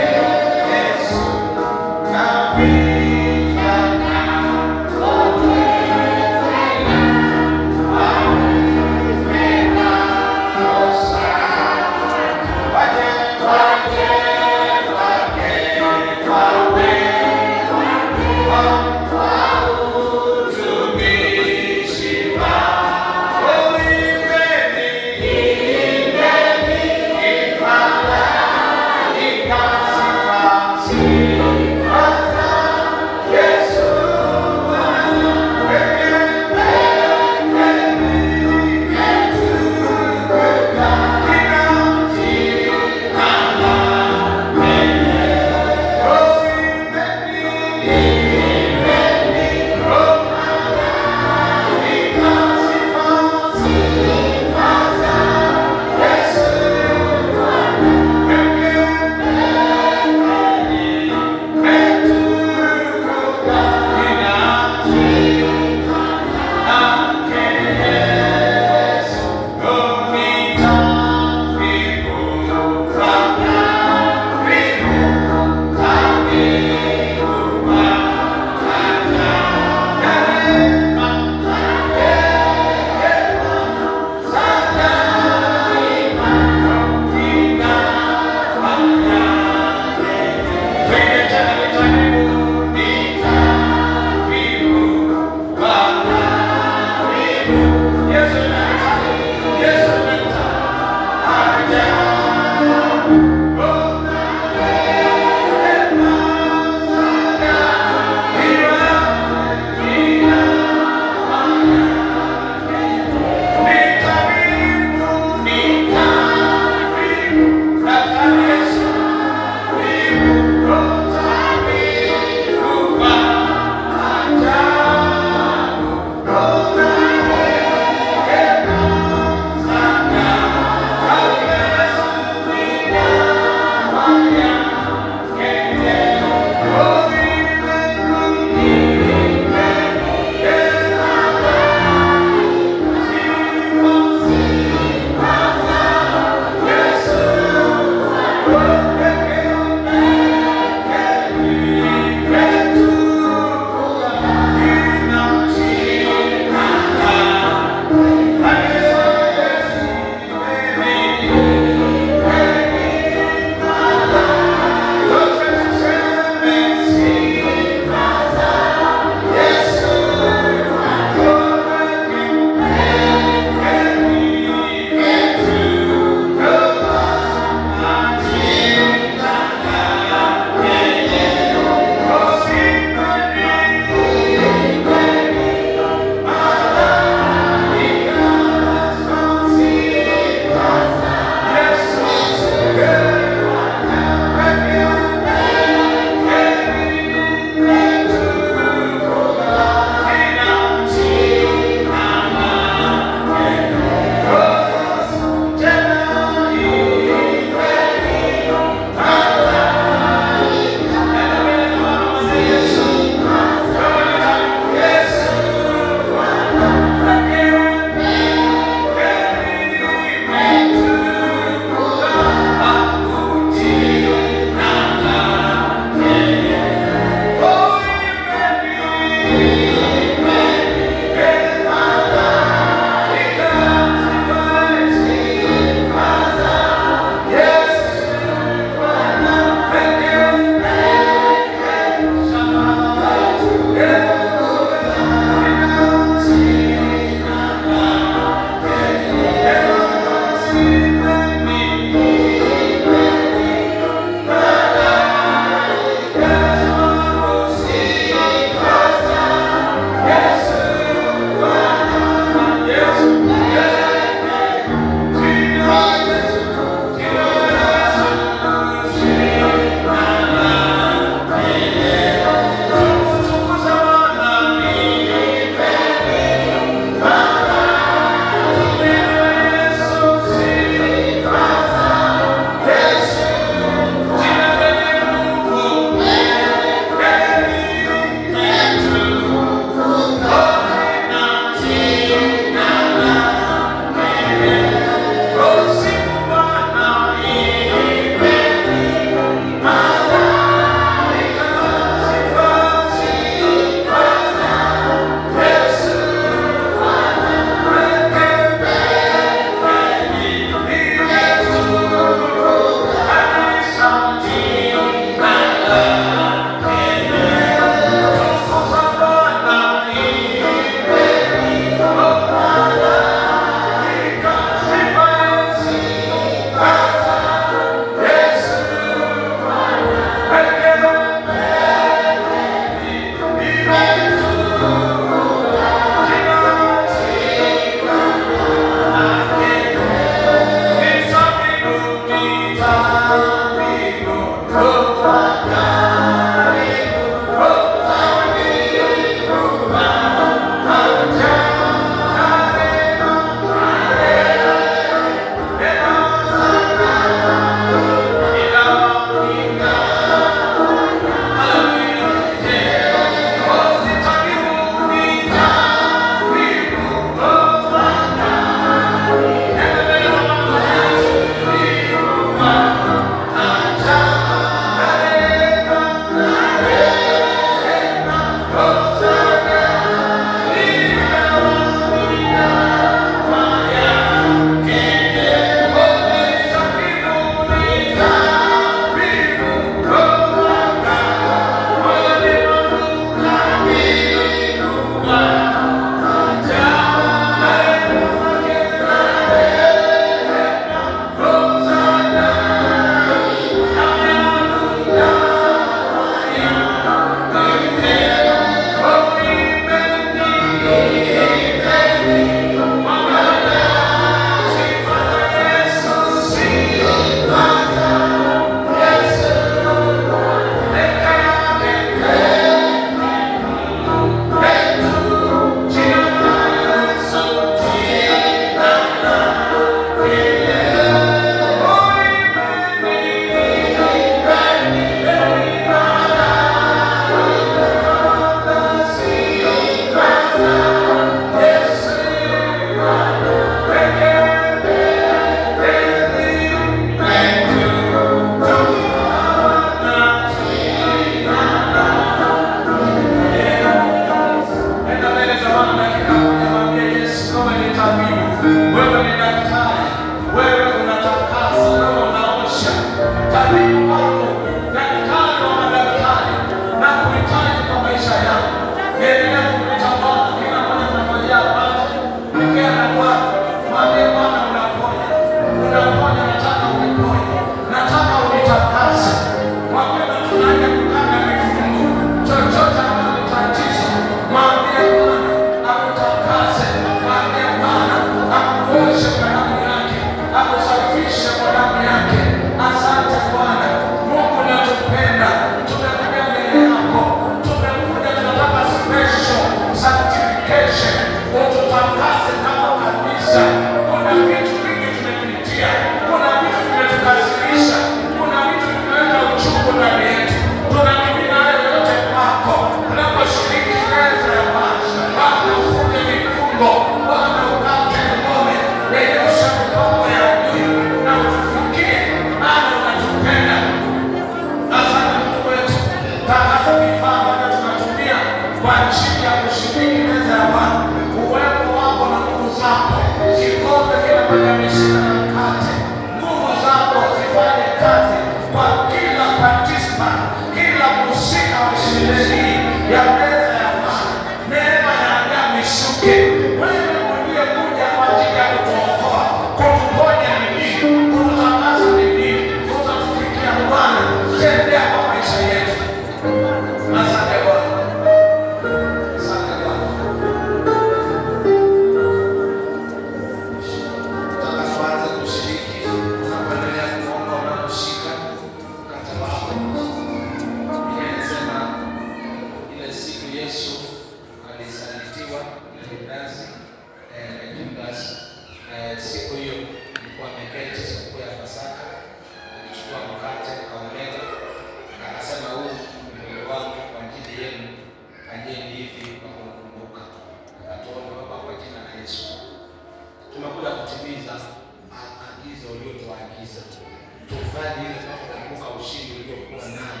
tufanye ile tunapokumbuka ushindi uliokuwa nao.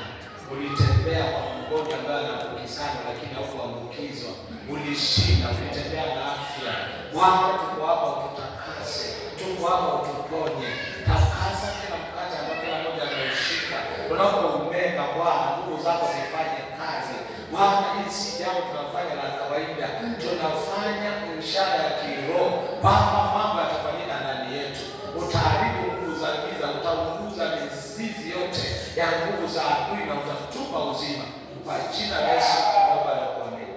Ulitembea kwa mgonjwa ambaye anaambukizana lakini haukuambukizwa. Ulishinda, ulitembea na afya. Bwana, tuko hapa ututakase, tuko hapa utuponye. Takasa kila mkate ambao kila mmoja ameushika. Unapoumega Bwana, nguvu zako zifanye kazi. Bwana, hili si jambo tunafanya la kawaida, tunafanya ishara ya kiroho. Baba, mambo yatafanyika ndani yetu. Utaharibu nguvu za giza, utaunguza mizizi yote ya nguvu za adui na utatupa uzima. Kwa jina la Yesu Baba na kuamini.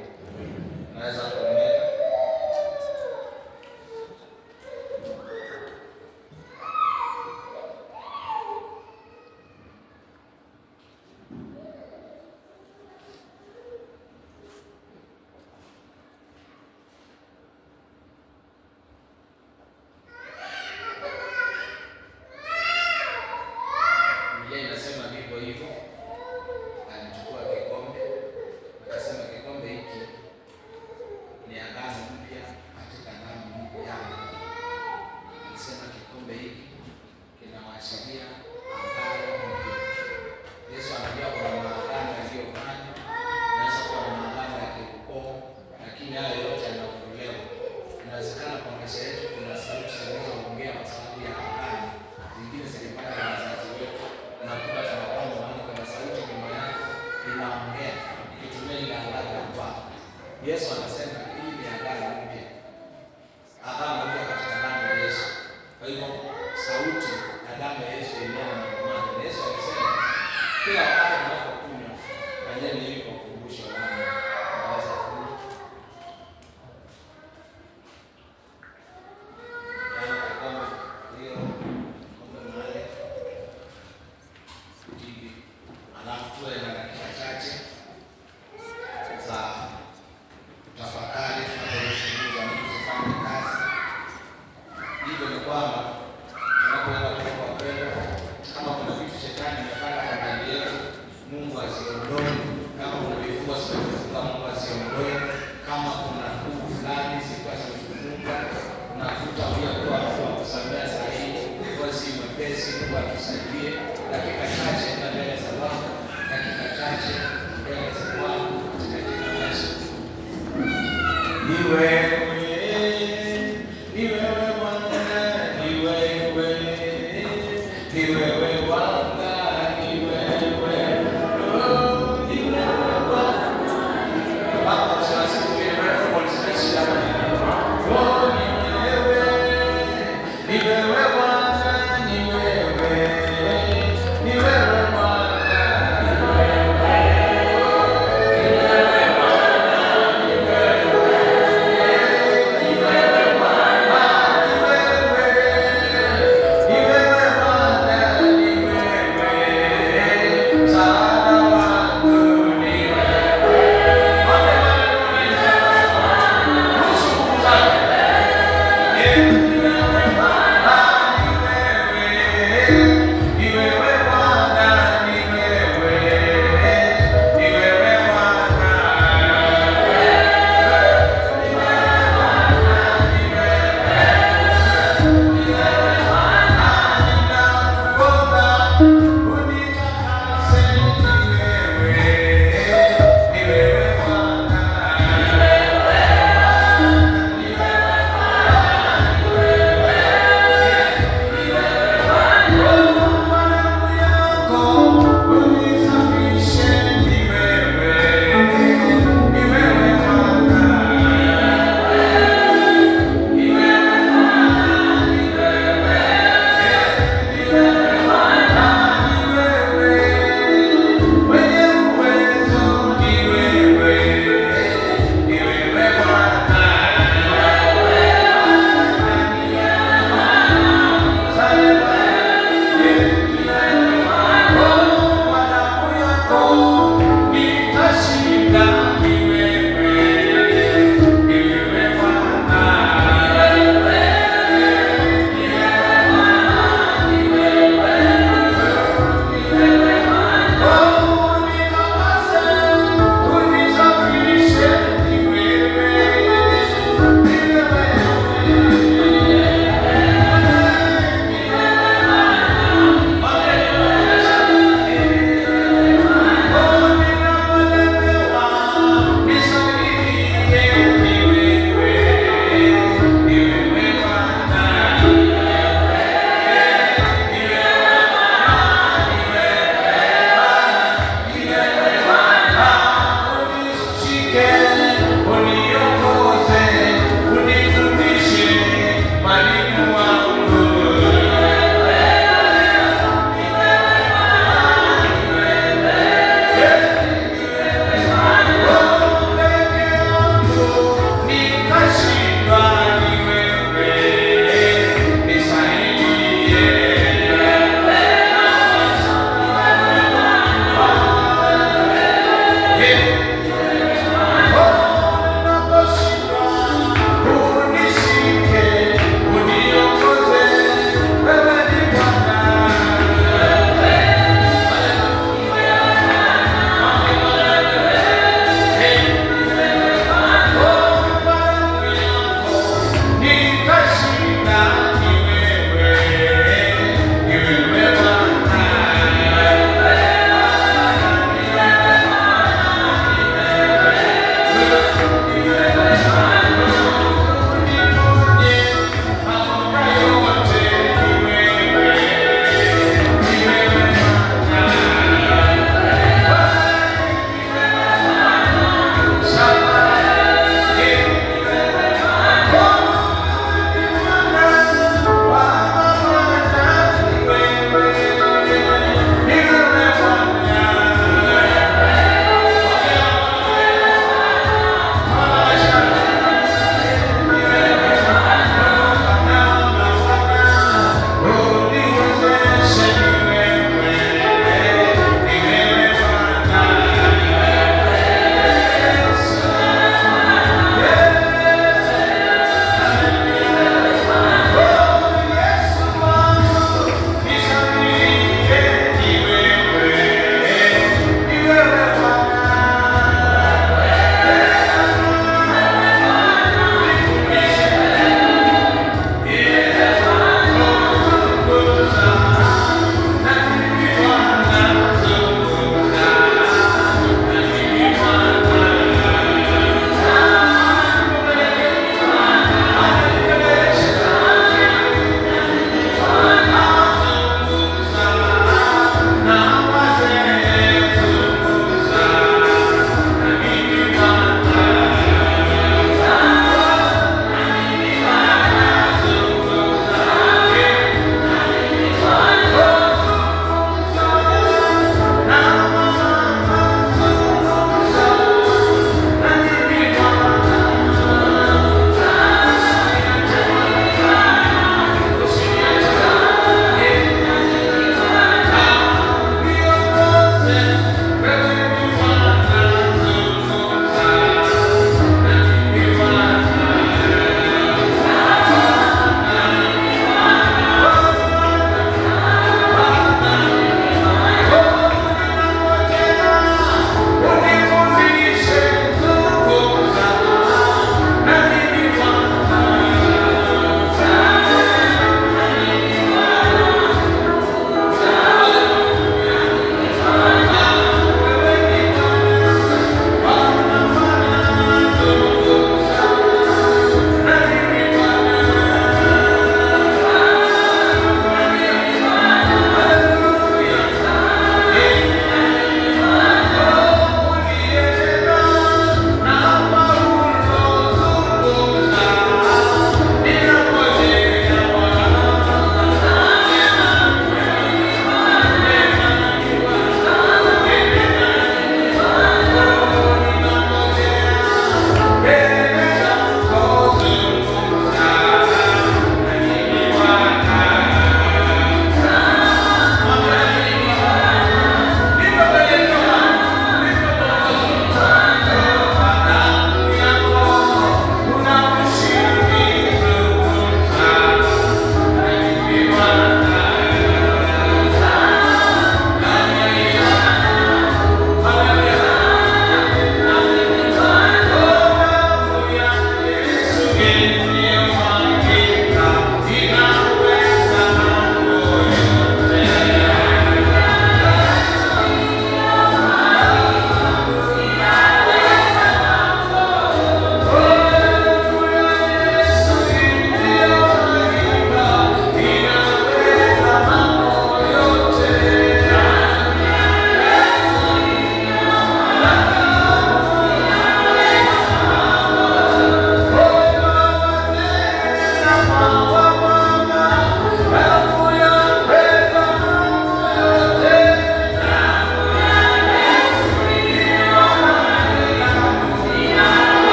Naweza kuomba. Yesu anasema hii ni agano mpya. Agano mpya katika damu ya Yesu. Kwa hivyo sauti ya damu ya Yesu inaenda na kumana. Yesu anasema kila wakati mnapokunywa fanyeni hivi kwa kukumbusha wangu. Naweza kunywa. Yaani kama hiyo kombe mahali hivi. Alafu tuwe na dakika chache za tafakari tunapozungumza na kufanya kazi. Hivyo ni kwamba tunapoenda kwa upendo, kama kuna vitu shetani amefanya kwa ndani yetu, Mungu asiondoe. Kama kuna vifungo sifunga, Mungu asiondoe. Kama kuna nguvu fulani zipasha kufunga, unakuta huyo kwa kusamea sahihi, kwa si mwepesi, Mungu atusaidie. Dakika chache mbele za Bwana, dakika chache mbele za Bwana katika jina la Yesu. Ni wewe Bwana, ni wewe, ni wewe Bwana, ni wewe, oh, ni wewe Bwana. Baba, tunasikia wewe kwa sababu ya oh, ni wewe Bwana, ni wewe, ni wewe Bwana, ni wewe. Ni wewe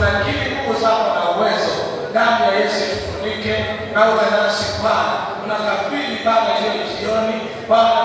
tunakiri nguvu zako na uwezo. Damu ya Yesu tufunike na uwe nasi Bwana. Tunakabidhi Baba hiyo jioni Bwana